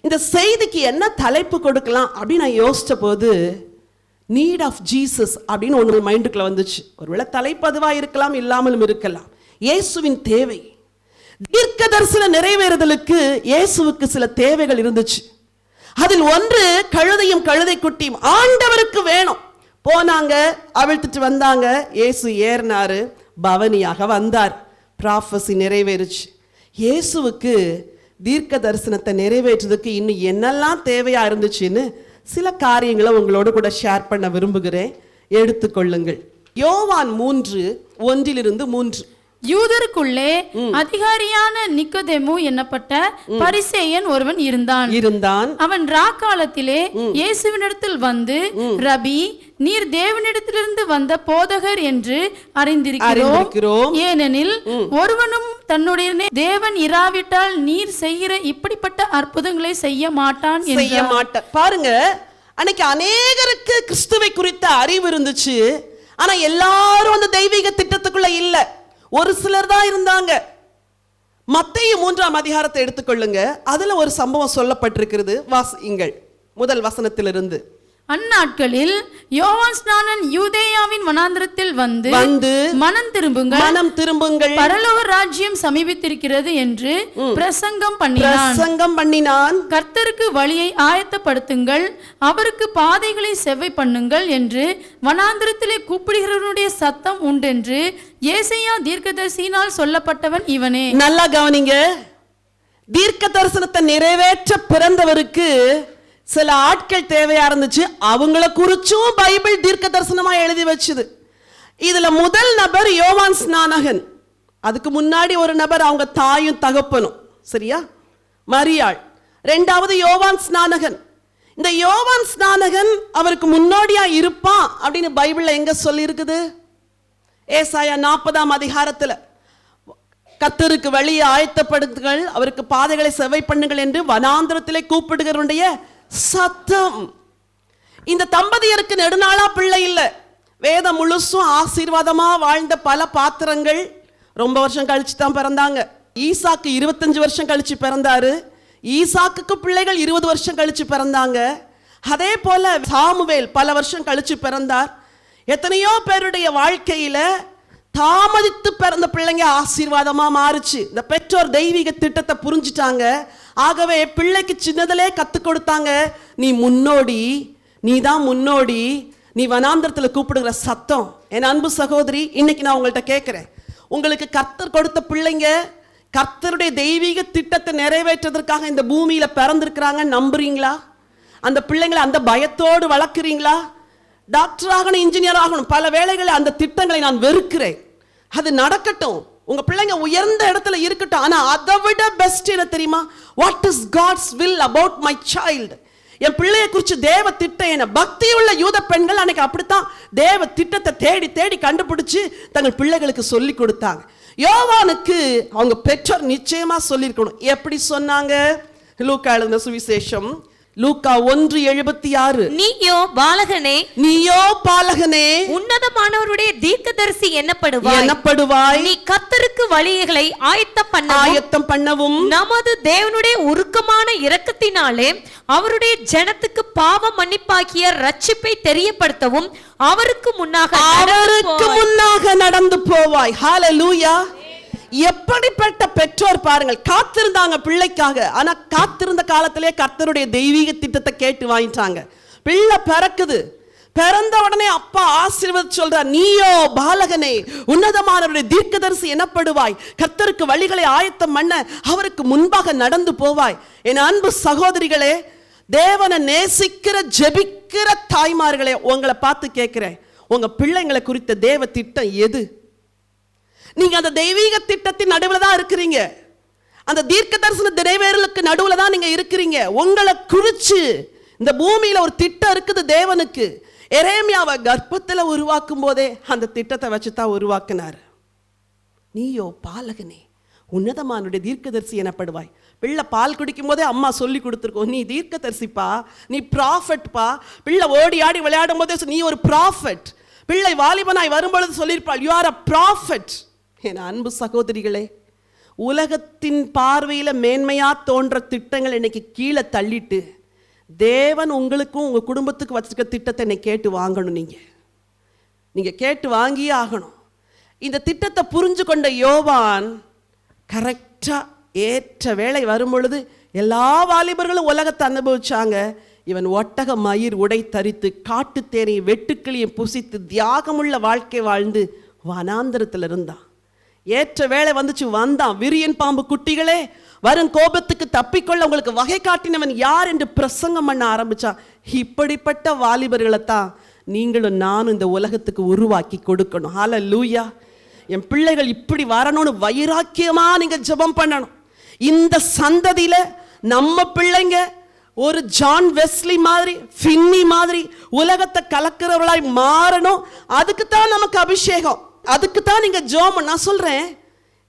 S1: இந்த செய்திக்கு என்ன தலைப்பு கொடுக்கலாம் அப்படின்னு நான் யோசிச்ச போது நீட் ஆஃப் ஜீசஸ் அப்படின்னு ஒன்று மைண்டுக்குள்ள வந்துச்சு. ஒருவேளை தலைப்பு அதுவாக இருக்கலாம், இல்லாமலும் இருக்கலாம். இயேசுவின் தேவை. தீர்க்க தரிசன நிறைவேறுதலுக்கு இயேசுவுக்கு சில தேவைகள் இருந்துச்சு. அதில் ஒன்று கழுதையும் கழுதை குட்டியும் ஆண்டவருக்கு வேணும். போனாங்க, அவிழ்த்துட்டு வந்தாங்க. இயேசு ஏறினாரு, பவனியாக வந்தார். ப்ராஃபஸி நிறைவேறுச்சு. இயேசுவுக்கு தீர்க்க தரிசனத்தை நிறைவேற்றுறதுக்கு இன்னும் என்னெல்லாம் தேவையா இருந்துச்சுன்னு சில காரியங்களை உங்களோடு கூட ஷேர் பண்ண விரும்புகிறேன். எடுத்துக்கொள்ளுங்கள். யோவான் 3:1-3.
S5: யூதருக்குள்ளே அதிகாரியான நிக்கோதேமு என்னப்பட்ட பரிசேயன் ஒருவன் இருந்தான். அவன் ராக்காலத்திலே இயேசுவினிடத்தில் வந்து, ரபி, நீர் தேவனிடத்திலிருந்து வந்த போதகர் என்று அறிந்திருக்கிறோம். ஏனெனில் ஒருவனும் தன்னுடைய தேவன் இராவிட்டால் நீர் செய்கிற இப்படிப்பட்ட அற்புதங்களை செய்ய மாட்டான்.
S1: பாருங்க, அன்னைக்கு அநேகருக்கு கிறிஸ்துவை குறித்த அறிவு இருந்துச்சு. ஆனா எல்லாரும் அந்த தெய்வீக திட்டத்துக்குள்ள இல்ல. ஒரு சிலர் தான் இருந்தாங்க. மத்தேயு 3 எடுத்துக்கொள்ளுங்க. அதுல ஒரு சம்பவம் சொல்லப்பட்டிருக்கிறது. வாசியுங்கள் முதல் வசனத்திலிருந்து.
S5: அந்நாட்களில் யோவான் ஸ்நானன் யூதேயாவின் வனாந்திரத்தில் வந்து மனம் திரும்புங்கள், பரலோக ராஜ்யம் சமீபித்திருக்கிறது என்று பிரசங்கம் பண்ணினான். கர்த்தருக்கு வழியை ஆயத்தப்படுத்துங்கள், அவருக்கு பாதைகளை செவ்வை பண்ணுங்கள் என்று வனாந்திரத்திலே கூப்பிடுகிறவனுடைய சத்தம் உண்டென்று ஏசாயா தீர்க்கதரிசியினால் சொல்லப்பட்டவன் இவனே.
S1: நல்லா கவனிங்க. தீர்க்க தரிசனத்தை நிறைவேற்ற பிறந்தவருக்கு சில ஆட்கள் தேவையா இருந்துச்சு. அவங்கள குறிச்சும் பைபிள் தீர்க்க தரிசனமா எழுதி வச்சுது. இதுல முதல் நபர் யோவான் ஸ்நானகன். அதுக்கு முன்னாடி ஒரு நபர், அவங்க தாயும் தகப்பனும், சரியா, மரியாள். இரண்டாவது யோவான் ஸ்நானகன். இந்த யோவான் ஸ்நானகன் அவருக்கு முன்னோடியா இருப்பான் அப்படின்னு பைபிள்ல எங்க சொல்லி இருக்குது? ஏசாயா 40 கர்த்தருக்கு வழியை ஆயத்தப்படுத்துங்கள், அவருக்கு பாதைகளை செவ்வை பண்ணுங்கள் என்று வனாந்திரத்திலே கூப்பிடுகிறவனுடைய சத்தம். இந்த தம்பதியருக்கு நெடுநாளா பிள்ளை இல்லை. வேதம் முழுசும் ஆசீர்வாதமா வாழ்ந்த பல பாத்திரங்கள் ரொம்ப வருஷம் கழிச்சு தான் பிறந்தாங்க. ஈசாக்கு 25 வருஷம் கழிச்சு பிறந்தாரு. ஈசாக்குக்கு பிள்ளைகள் 20 வருஷம் கழிச்சு பிறந்தாங்க. அதே போல சாமுவேல் பல வருஷம் கழிச்சு பிறந்தார். எத்தனையோ பேருடைய வாழ்க்கையில தாமதித்து பிறந்த பிள்ளைங்க ஆசீர்வாதமா மாறுச்சு. இந்த பெற்றோர் தெய்வீக திட்டத்தை புரிஞ்சுட்டாங்க. ஆகவே பிள்ளைக்கு சின்னதிலே கற்றுக் கொடுத்தாங்க, நீ முன்னோடி, நீ தான் முன்னோடி, நீ வனாந்திரத்தில் கூப்பிடுகிற சத்தம். என் அன்பு சகோதரி, இன்னைக்கு நான் உங்கள்கிட்ட கேட்குறேன், உங்களுக்கு கர்த்தர் கொடுத்த பிள்ளைங்க கர்த்தருடைய தெய்வீக திட்டத்தை நிறைவேற்றதற்காக இந்த பூமியில பிறந்திருக்கிறாங்க, நம்புறீங்களா? அந்த பிள்ளைங்களை அந்த பயத்தோடு வளர்க்குறீங்களா? டாக்டர் ஆகணும், இன்ஜினியர் ஆகணும், பல வேளைகளை அந்த திட்டங்களை நான் வெறுக்கிறேன். அது நடக்கட்டும், உங்க பிள்ளைங்க உயர்ந்த இடத்துல இருக்கட்டும். ஆனா அதை விட பெஸ்ட் என்ன தெரியுமா? What is God's will about my child? என் பிள்ளைய குறித்து தேவ திட்டம் என்ன? பக்தியுள்ள யூத பெண்கள் அன்னைக்கு அப்படித்தான் தேவ திட்டத்தை தேடி தேடி கண்டுபிடிச்சு தங்கள் பிள்ளைகளுக்கு சொல்லி கொடுத்தாங்க. யோவானுக்கு அவங்க பெற்றோர் நிச்சயமா சொல்லியிருக்கணும். எப்படி சொன்னாங்க? லூக்கா எழுதின சுவிசேஷம் லூக்கா 1:76.
S3: நீயோ பாலகனே உன்னதமானவருடைய தீர்க்கதரிசி என்னப்படுவாய். நீ கர்த்தருக்கு வழிகளை ஆயத்தம் பண்ணவும் நமது தேவனுடைய உருக்கமான இரக்கத்தினாலே அவருடைய ஜனத்துக்கு பாவ மன்னிப்பாகிய ரட்சிப்பை தெரியப்படுத்தவும் அவருக்கு முன்னாக
S1: நடந்து போவாய். ஹல்லேலூயா. எப்படிப்பட்ட பெற்றோர் பாருங்கள், காத்திருந்தாங்க பிள்ளைக்காக. ஆனா காத்திருந்த காலத்திலே கர்த்தருடைய தெய்வீக திட்டத்தை கேட்டு வாங்கிட்டாங்க. பிள்ளை பிறக்குது, பிறந்த உடனே அப்பா ஆசீர்வாதம் சொல்றார், நீயோ பாலகனே உன்னதமானவருடைய தீர்க்கதரிசி எனப்படுவாய், கர்த்தருக்கு வழிகளை ஆயத்தம் பண்ண அவருக்கு முன்பாக நடந்து போவாய். என் அன்பு சகோதரிகளே, தேவனை நேசிக்கிற ஜெபிக்கிற தாய்மார்களே, உங்களை பார்த்து கேட்கிறேன், உங்க பிள்ளைங்களை குறித்த தேவ திட்டம் எது? நீங்க அந்த தெய்வீக திட்டத்தின் நடுவில் தான் இருக்கிறீங்க. அந்த தீர்க்க தரிசன நிறைவேறலுக்கு நடுவில் தான் நீங்க இருக்கிறீங்க. உங்களை குறிச்சு இந்த பூமியில ஒரு திட்டம் இருக்குது தேவனுக்கு. எரேமியாவை கர்ப்பத்தில் உருவாக்கும் போதே அந்த திட்டத்தை வச்சுதான் உருவாக்குனார். நீயோ பாலகனே உன்னதமானுடைய தீர்க்கதரிசி எனப்படுவாய். பிள்ளை பால் குடிக்கும் போதே அம்மா சொல்லி கொடுத்துருக்கோம், நீ தீர்க்கதரிசிப்பா, நீ ப்ராஃபெட்பா. பிள்ளை ஓடி ஆடி விளையாடும் போதே நீ ஒரு ப்ராஃபெட். பிள்ளை வாலிபனாய் வரும்பொழுது சொல்லியிருப்பாள், யூ ஆர் அ ப்ராஃபெட். என் அன்பு சகோதரிகளே, உலகத்தின் பார்வையில மேன்மையா தோன்ற திட்டங்கள் இன்னைக்கு கீழே தள்ளிட்டு தேவன் உங்களுக்கும் உங்க குடும்பத்துக்கு வச்சிருக்க திட்டத்தை இன்னைக்கு கேட்டு வாங்கணும். நீங்க கேட்டு வாங்கியே ஆகணும். இந்த திட்டத்தை புரிஞ்சு கொண்ட யோவான் கரெக்டா ஏற்ற வேளை வரும் பொழுது எல்லா வாலிபர்களும் உலகத்தை அனுபவிச்சாங்க. இவன் ஒட்டக மயிர் உடை தரித்து காட்டுத்தேனையும் வெட்டுக்கிளியும் புசித்து தியாகமுள்ள வாழ்க்கை வாழ்ந்து வனாந்திரத்தில் இருந்தான். ஏற்ற வேளை வந்துச்சு, வந்தான். விரியன் பாம்பு குட்டிகளே, வரும் கோபத்துக்கு தப்பிக்கொள்ள உங்களுக்கு வகை காட்டினவன் யார் என்று பிரசங்கம் பண்ண ஆரம்பிச்சான். இப்படிப்பட்ட வாலிபர்களைத்தான் நீங்களும் நானும் இந்த உலகத்துக்கு உருவாக்கி கொடுக்கணும். ஹல்லேலூயா. என் பிள்ளைகள் இப்படி வரணும்னு வைராக்கியமா நீங்க ஜெபம் பண்ணணும். இந்த சந்ததியில நம்ம பிள்ளைங்க ஒரு ஜான் வெஸ்லி மாதிரி, ஃபின்னி மாதிரி உலகத்தை கலக்கிறவர்களாய் மாறணும். அதுக்கு தான் நமக்கு அபிஷேகம், அதுக்கு தான் நீங்க ஜெபம். நான் சொல்றேன்,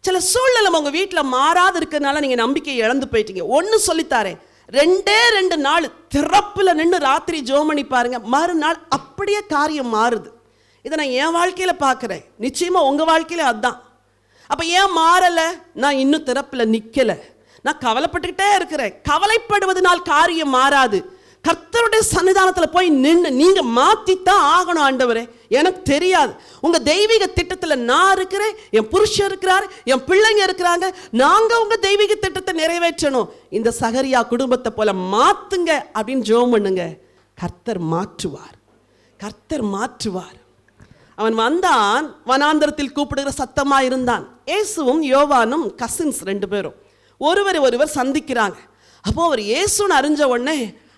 S1: சில சூழ்நிலை உங்க வீட்டில் மாறாது இருக்கிறதுனால நீங்க நம்பிக்கையை இழந்து போயிட்டீங்க. ஒன்று சொல்லித்தாரேன், 2 நாள் திறப்புல நின்று ராத்திரி ஜெபம் பண்ணி பாருங்க, மறுநாள் அப்படியே காரியம் மாறுது. இதை நான் என் வாழ்க்கையில பார்க்குறேன், நிச்சயமா உங்க வாழ்க்கையில அதுதான். அப்ப ஏன் மாறல? நான் இன்னும் திறப்புல நிக்கல, நான் கவலைப்பட்டுக்கிட்டே இருக்கிறேன். கவலைப்படுவதனால் காரியம் மாறாது. கர்த்தருடைய சன்னிதானத்தில் போய் நின்று நீங்க மாத்தித்தான் ஆகணும். ஆண்டவரே, எனக்கு தெரியாது, உங்க தெய்வீக திட்டத்தில் நான் இருக்கிறேன், என் புருஷன் இருக்கிறாரு, என் பிள்ளைங்க இருக்கிறாங்க, நாங்க உங்க தெய்வீக திட்டத்தை நிறைவேற்றணும். இந்த சகரியா குடும்பத்தை போல மாத்துங்க அப்படின்னு ஜெபம் பண்ணுங்க. கர்த்தர் மாற்றுவார், கர்த்தர் மாற்றுவார். அவன் வந்தான், வனாந்தரத்தில் கூப்பிடுகிற சத்தமா இருந்தான். இயேசுவும் யோவானும் கசின்ஸ் 2 பேரும் ஒருவர் சந்திக்கிறாங்க. அப்போ அவர் இயேசுன்னு அறிஞ்ச உடனே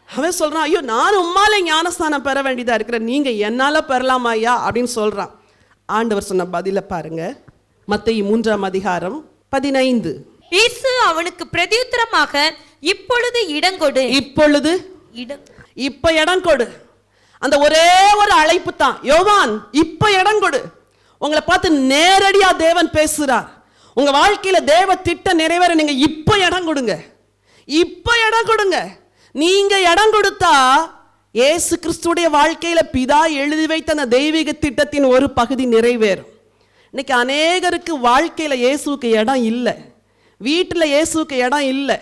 S1: அவன் சொல்றான், ஐயோ நானும் உம்மாலே ஞானஸ்தானம் பெற வேண்டியதா இருக்கிறேன், நீங்க என்னால பெறலாமா ஐயா அப்படின்னு சொல்றான். ஆண்டவர் சொன்ன பதில பாருங்க, மத்தேயு 3:15.
S3: இயேசு அவனுக்கு பிரதியுத்தரமாக, இப்பொழுது இடங்கொடு.
S1: இப்பொழுது இப்ப இடம் கொடு. அந்த ஒரே ஒரு அழைப்பு தான், யோவான் இப்ப இடம் கொடு. உங்களை பார்த்து நேரடியா தேவன் பேசுறார். உங்க வாழ்க்கையில தேவ திட்டம் நிறைவேற நீங்க இப்ப இடம் கொடுங்க, இப்ப இடம் கொடுங்க. நீங்க இடம் கொடுத்தா இயேசு கிறிஸ்துடைய வாழ்க்கையில பிதா எழுதி வைத்த அந்த தெய்வீக திட்டத்தின் ஒரு பகுதி நிறைவேறும். இன்னைக்கு அநேகருக்கு வாழ்க்கையில இயேசுக்கு இடம் இல்லை, வீட்டில் இயேசுக்கு இடம் இல்லை,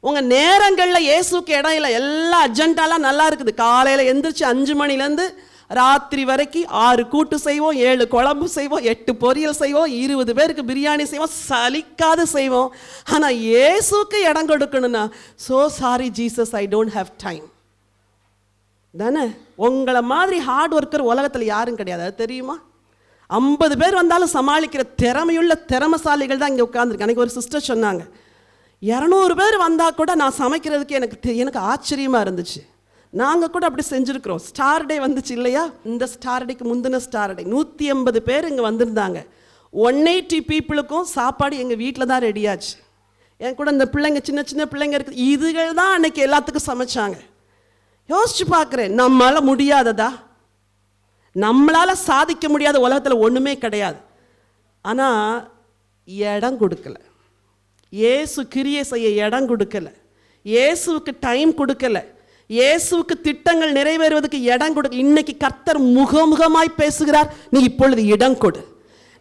S1: உங்க நேரங்களில் இயேசுக்கு இடம் இல்லை. எல்லா அஜெண்டாலாம் நல்லா இருக்குது. காலையில் எந்திரிச்சு 5 மணிலேருந்து ராத்திரி வரைக்கும் 6 கூட்டு செய்வோம், 7 குழம்பு செய்வோம், 8 பொரியல் செய்வோம், 20 பேருக்கு பிரியாணி செய்வோம், சலிக்காது செய்வோம். ஆனால் இயேசுக்கு இடம் கொடுக்கணும்னா, so sorry Jesus, I don't have time தானே. உங்களை மாதிரி ஹார்ட் ஒர்க்கர் உலகத்தில் யாரும் கிடையாது, அது தெரியுமா? 50 பேர் வந்தாலும் சமாளிக்கிற திறமையுள்ள திறமசாலிகள் தான் இங்கே உட்காந்துருக்கு. அன்றைக்கி ஒரு சிஸ்டர் சொன்னாங்க, 200 பேர் வந்தால் கூட நான் சமைக்கிறதுக்கு எனக்கு ஆச்சரியமாக இருந்துச்சு. நாங்கள் கூட அப்படி செஞ்சுருக்கிறோம். ஸ்டார் டே வந்துச்சு இல்லையா, இந்த ஸ்டார் டேக்கு முந்தின ஸ்டார் டே 180 பேர் இங்கே வந்திருந்தாங்க. 180 பீப்புளுக்கும் சாப்பாடு எங்கள் வீட்டில் தான் ரெடியாச்சு. என் கூட இந்த பிள்ளைங்க சின்ன பிள்ளைங்க இருக்குது, இதுகள் தான் அன்னைக்கு எல்லாத்துக்கும் சமைச்சாங்க. யோசிச்சு பார்க்குறேன், நம்மளால் முடியாததா? நம்மளால் சாதிக்க முடியாத உலகத்தில் ஒன்றுமே கிடையாது. ஆனால் இடம் கொடுக்கல, இயேசு கிரியை செய்ய இடம் கொடுக்கல, இயேசுவுக்கு டைம் கொடுக்கல, இயேசுவுக்கு திட்டங்கள் நிறைவேறுவதற்கு இடம் கொடுக்க. இன்னைக்கு கர்த்தர் முகமுகமாய் பேசுகிறார், நீ இப்பொழுது இடம் கொடு.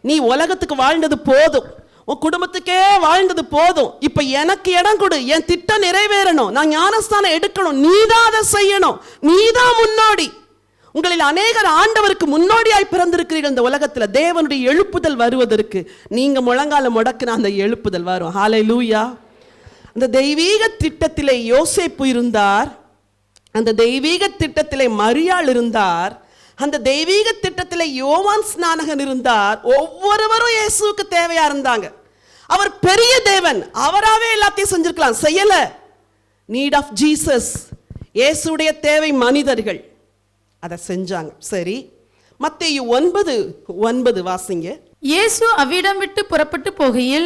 S1: நீ உலகத்துக்கு வாழ்ந்தது போதும், உன் குடும்பத்துக்கே வாழ்ந்தது போதும், இப்ப எனக்கு இடம் கொடு. என் திட்டம் நிறைவேறணும், நான் ஞானஸ்தானம் எடுக்கணும், நீதான் அதை செய்யணும், நீதான் முன்னோடி. உங்களில் அநேகர் ஆண்டவருக்கு முன்னோடியாய் பிறந்திருக்கிறீர்கள். இந்த உலகத்தில் தேவனுடைய எழுப்புதல் வருவதற்கு நீங்க முழங்கால முடக்குன அந்த எழுப்புதல் வரும். ஹல்லேலூயா. அந்த தெய்வீக திட்டத்திலே யோசேப்பு இருந்தார், அந்த தெய்வீக திட்டத்திலே மரியாள் இருந்தார், அந்த தெய்வீக திட்டத்திலே யோவான் ஸ்நானகன் இருந்தார். ஒவ்வொருவரும் இயேசுவுக்கு தேவையா இருந்தாங்க. அவர் பெரிய தேவன், அவராவே எல்லாத்தையும் செஞ்சிருக்கலாம், செய்யல. நீட் ஆஃப் ஜீசஸ், இயேசுடைய தேவை மனிதர்கள், அதை செஞ்சாங்க. சரி, மத்தேயு 9:9 வாசிங்க.
S5: இயேசு அவ்விடம் விட்டு புறப்பட்டு போகையில்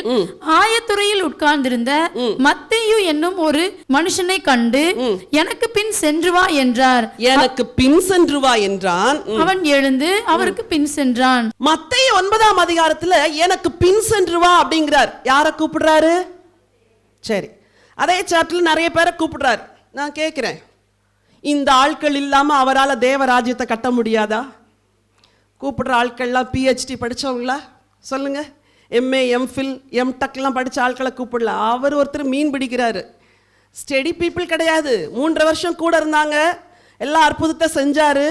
S5: ஆயத்துறையில் உட்கார்ந்திருந்த மத்தேயு என்னும் ஒரு மனுஷனை கண்டு, எனக்கு பின் சென்று வா என்றார்.
S1: எனக்கு பின் சென்று வா என்றான்.
S5: அவன் எழுந்து அவருக்கு பின் சென்றான்.
S1: மத்தேயு 9ஆம் அதிகாரத்துல எனக்கு பின் சென்று வா அப்படிங்கிறார். யாரை கூப்பிடுறாரு? சரி, அதே சாப்டர்ல நிறைய பேரை கூப்பிடுறாரு. நான் கேட்கிறேன், இந்த ஆட்கள் இல்லாம அவரால் தேவராஜ்யத்தை கட்ட முடியாதா? கூப்பிடுற ஆட்கள்லாம் PhD படித்தவங்களா? சொல்லுங்க. எம்ஏ, எம்ஃபில், எம்டெக்லாம் படித்த ஆட்களை கூப்பிடல. அவர் ஒருத்தர் மீன் பிடிக்கிறாரு. ஸ்டெடி பீப்புள் கிடையாது. 3.5 வருஷம் கூட இருந்தாங்க, எல்லா அற்புதத்தை செஞ்சாரு.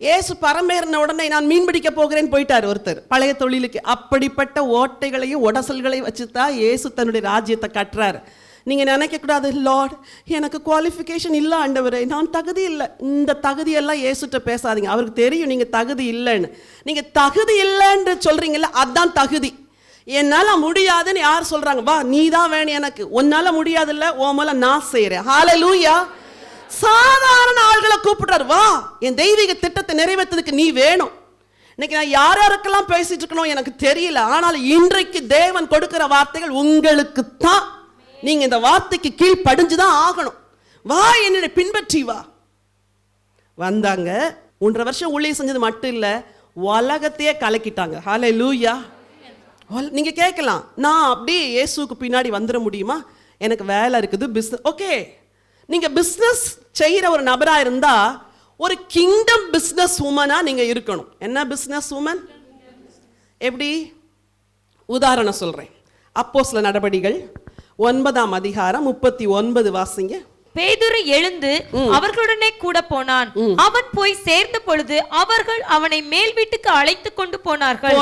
S1: ஏசு பரமேறின உடனே நான் மீன் பிடிக்க போகிறேன்னு போயிட்டார் ஒருத்தர் பழைய தொழிலுக்கு. அப்படிப்பட்ட ஓட்டைகளையும் உடசல்களையும் வச்சு தான் ஏசு தன்னுடைய ராஜ்யத்தை கட்டுறாரு. நீங்கள் நினைக்கக்கூடாது, லார்ட் எனக்கு குவாலிஃபிகேஷன் இல்லை ஆண்டவரே, நான் தகுதி இல்லை. இந்த தகுதியெல்லாம் ஏசுட்ட பேசாதீங்க. அவருக்கு தெரியும் நீங்கள் தகுதி இல்லைன்னு. நீங்கள் தகுதி இல்லைன்னு சொல்கிறீங்கல்ல, அதுதான் தகுதி. என்னால் முடியாதுன்னு யார் சொல்கிறாங்க? வா நீ தான் வேணும் எனக்கு. உன்னால் முடியாதுல்ல, உன் மேலே நான் செய்கிறேன். ஹல்லேலூயா. சாதாரண ஆள்களை கூப்பிடுறாரு, வா என் தெய்வீக திட்டத்தை நிறைவேற்றதுக்கு நீ வேணும். இன்னைக்கு நான் யாருக்கெல்லாம் பேசிட்டு இருக்கணும் எனக்கு தெரியல. ஆனால் இன்றைக்கு தேவன் கொடுக்கிற வார்த்தைகள் உங்களுக்கு தான். நீங்க இந்த வார்த்தைக்கு கீழ் படிஞ்சுதான் ஆகணும். வா என்னுடைய பின்பற்றி வா. வந்தாங்க. 1.5 வருஷம் ஊழியம் செஞ்சது மட்டும் இல்ல, உலகத்தையே கலக்கிட்டாங்க. ஹல்லேலூயா. நீங்க கேட்கலாம், நான் அப்படியே இயேசுக்கு பின்னாடி வந்துட முடியுமா? எனக்கு வேலை இருக்குது, பிஸ்னஸ். ஓகே, நீங்க பிஸ்னஸ் செய்யற ஒரு நபரா இருந்தா ஒரு கிங்டம் பிஸ்னஸ் உமனா நீங்க இருக்கணும். என்ன பிஸ்னஸ் உமன்? எப்படி? உதாரணம் சொல்றேன். அப்போஸ்தலர் நடபடிகள் 9ஆம் அதிகாரம் 39 வாசிங்க.
S3: பேதுரு எழுந்து அவர்களுடனே கூட போனான். அவன் போய் சேர்ந்த பொழுது அவர்கள் அவனை மேல் வீட்டுக்கு அழைத்து கொண்டு போனார்கள்.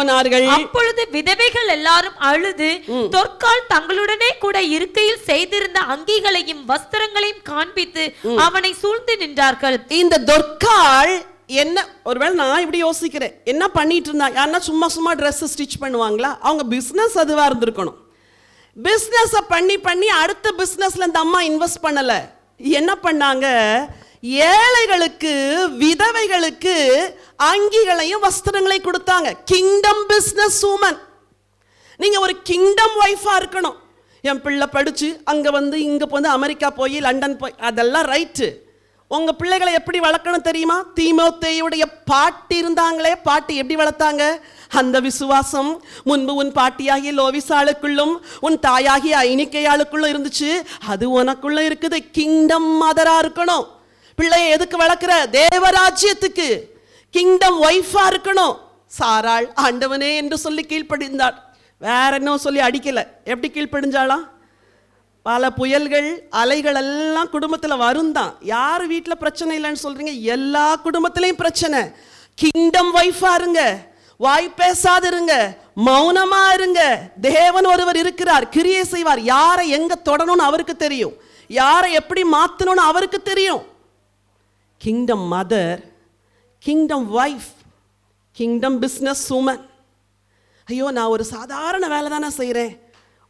S3: அப்பொழுது விதவைகள் எல்லாரும் அழுது தொற்கால் தங்களுடனே கூட இருக்கையில் செய்திருந்த அங்கிகளையும் வஸ்திரங்களையும் காண்பித்து அவனை சூழ்ந்து நின்றார்கள்.
S1: இந்த தொற்கால் என்ன, ஒருவேளை நான் இப்படி யோசிக்கிறேன், என்ன பண்ணிட்டு இருந்தா? யாருன்னா சும்மா ட்ரெஸ் ஸ்டிச் பண்ணுவாங்களா? அவங்க பிசினஸ் அதுவா இருந்திருக்கணும். பிசினஸ் பண்ணி அடுத்த பிசினஸ்ல இந்த அம்மா இன்வெஸ்ட் பண்ணல. என்ன பண்ணாங்க? ஏழைகளுக்கு, விதவைகளுக்கு அங்கிகளையும் வஸ்திரங்களையும் கொடுத்தாங்க. Kingdom business woman. நீங்க ஒரு கிங்டம் வைஃபா இருக்கணும். என் பிள்ளை படிச்சு அங்க வந்து இங்க வந்து அமெரிக்கா போய் லண்டன் போய், அதெல்லாம் ரைட்டு. உங்க பிள்ளைகளை எப்படி வளர்க்கணும் தெரியுமா? தீமோத்தேயுடைய பாட்டி இருந்தாங்களே, பாட்டி எப்படி வளர்த்தாங்க? அந்த விசுவாசம் முன்பு உன் பாட்டியாகிய லோவிசாளுக்குள்ளும் உன் தாயாகிய ஐனிக்கையாளுக்குள்ளும் இருந்துச்சு, அது உனக்குள்ள இருக்குது. கிங்டம் மதரா இருக்கணும். பிள்ளைய எதுக்கு வளர்க்கிற? தேவராஜ்யத்துக்கு. கிங்டம் ஒய்ஃபா இருக்கணும். சாராள் ஆண்டவனே என்று சொல்லி கீழ்ப்படிந்தாள். வேற என்ன சொல்லி அடிக்கல. எப்படி கீழ்ப்படிஞ்சாலாம்? பல புயல்கள், அலைகள் எல்லாம் குடும்பத்தில் வரும் தான். யார் வீட்டில் பிரச்சனை இல்லைன்னு சொல்றீங்க? எல்லா குடும்பத்திலையும் பிரச்சனை. கிங்டம் வைஃபா இருங்க, வாய் பேசாதிருங்க, மௌனமா இருங்க. தேவன் ஒருவர் இருக்கிறார், கிரியை செய்வார். யாரை எங்க தொடணும்னு அவருக்கு தெரியும், யாரை எப்படி மாத்தணும்னு அவருக்கு தெரியும். Kingdom mother, kingdom wife, kingdom business woman. ஐயோ நான் ஒரு சாதாரண வேலை தானே செய்கிறேன்,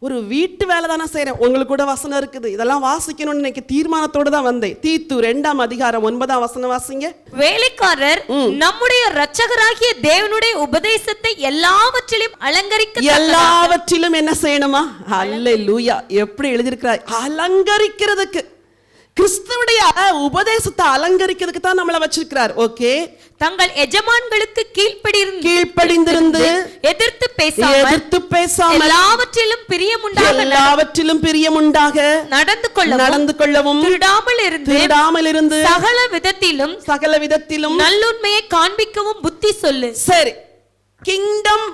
S1: ஒரு வீட்டு வேலை தானே செய்கிறேன். உங்களுக்கு கூட வசனம் இருக்குது, இதெல்லாம் வாசிக்கணும்னு இன்னைக்கு தீர்மானத்தோடு தான் வந்தேன். தீத்து 2ஆம் அதிகாரம் 9ஆம் வசனம் வாசிங்க.
S3: வேலைக்காரர் நம்முடைய இரட்சகராகிய தேவனுடைய உபதேசத்தை எல்லாவற்றிலும்
S1: எல்லாவற்றிலும் என்ன செய்யணுமா? அல்லேலூயா. எப்படி எழுதியிருக்கிறார்? அலங்கரிக்கிறதுக்கு. கிறிஸ்துவுடைய உபதேசத்தை அலங்கரிக்கிறதுக்கு தான் நம்மளை வச்சிருக்கிறார். ஓகே,
S3: தங்கள் எஜமான்களுக்கு
S1: கீழ்ப்படிந்திருந்து எதிர்த்து பேசாமல் எல்லாவற்றிலும் பிரியமுண்டாக நடந்து கொள்ளவும் திருடாமல் இருந்து சகல விதத்திலும்
S3: நல்லுண்மையை காண்பிக்கவும் புத்தி சொல்லு.
S1: சரி, கிங்டம்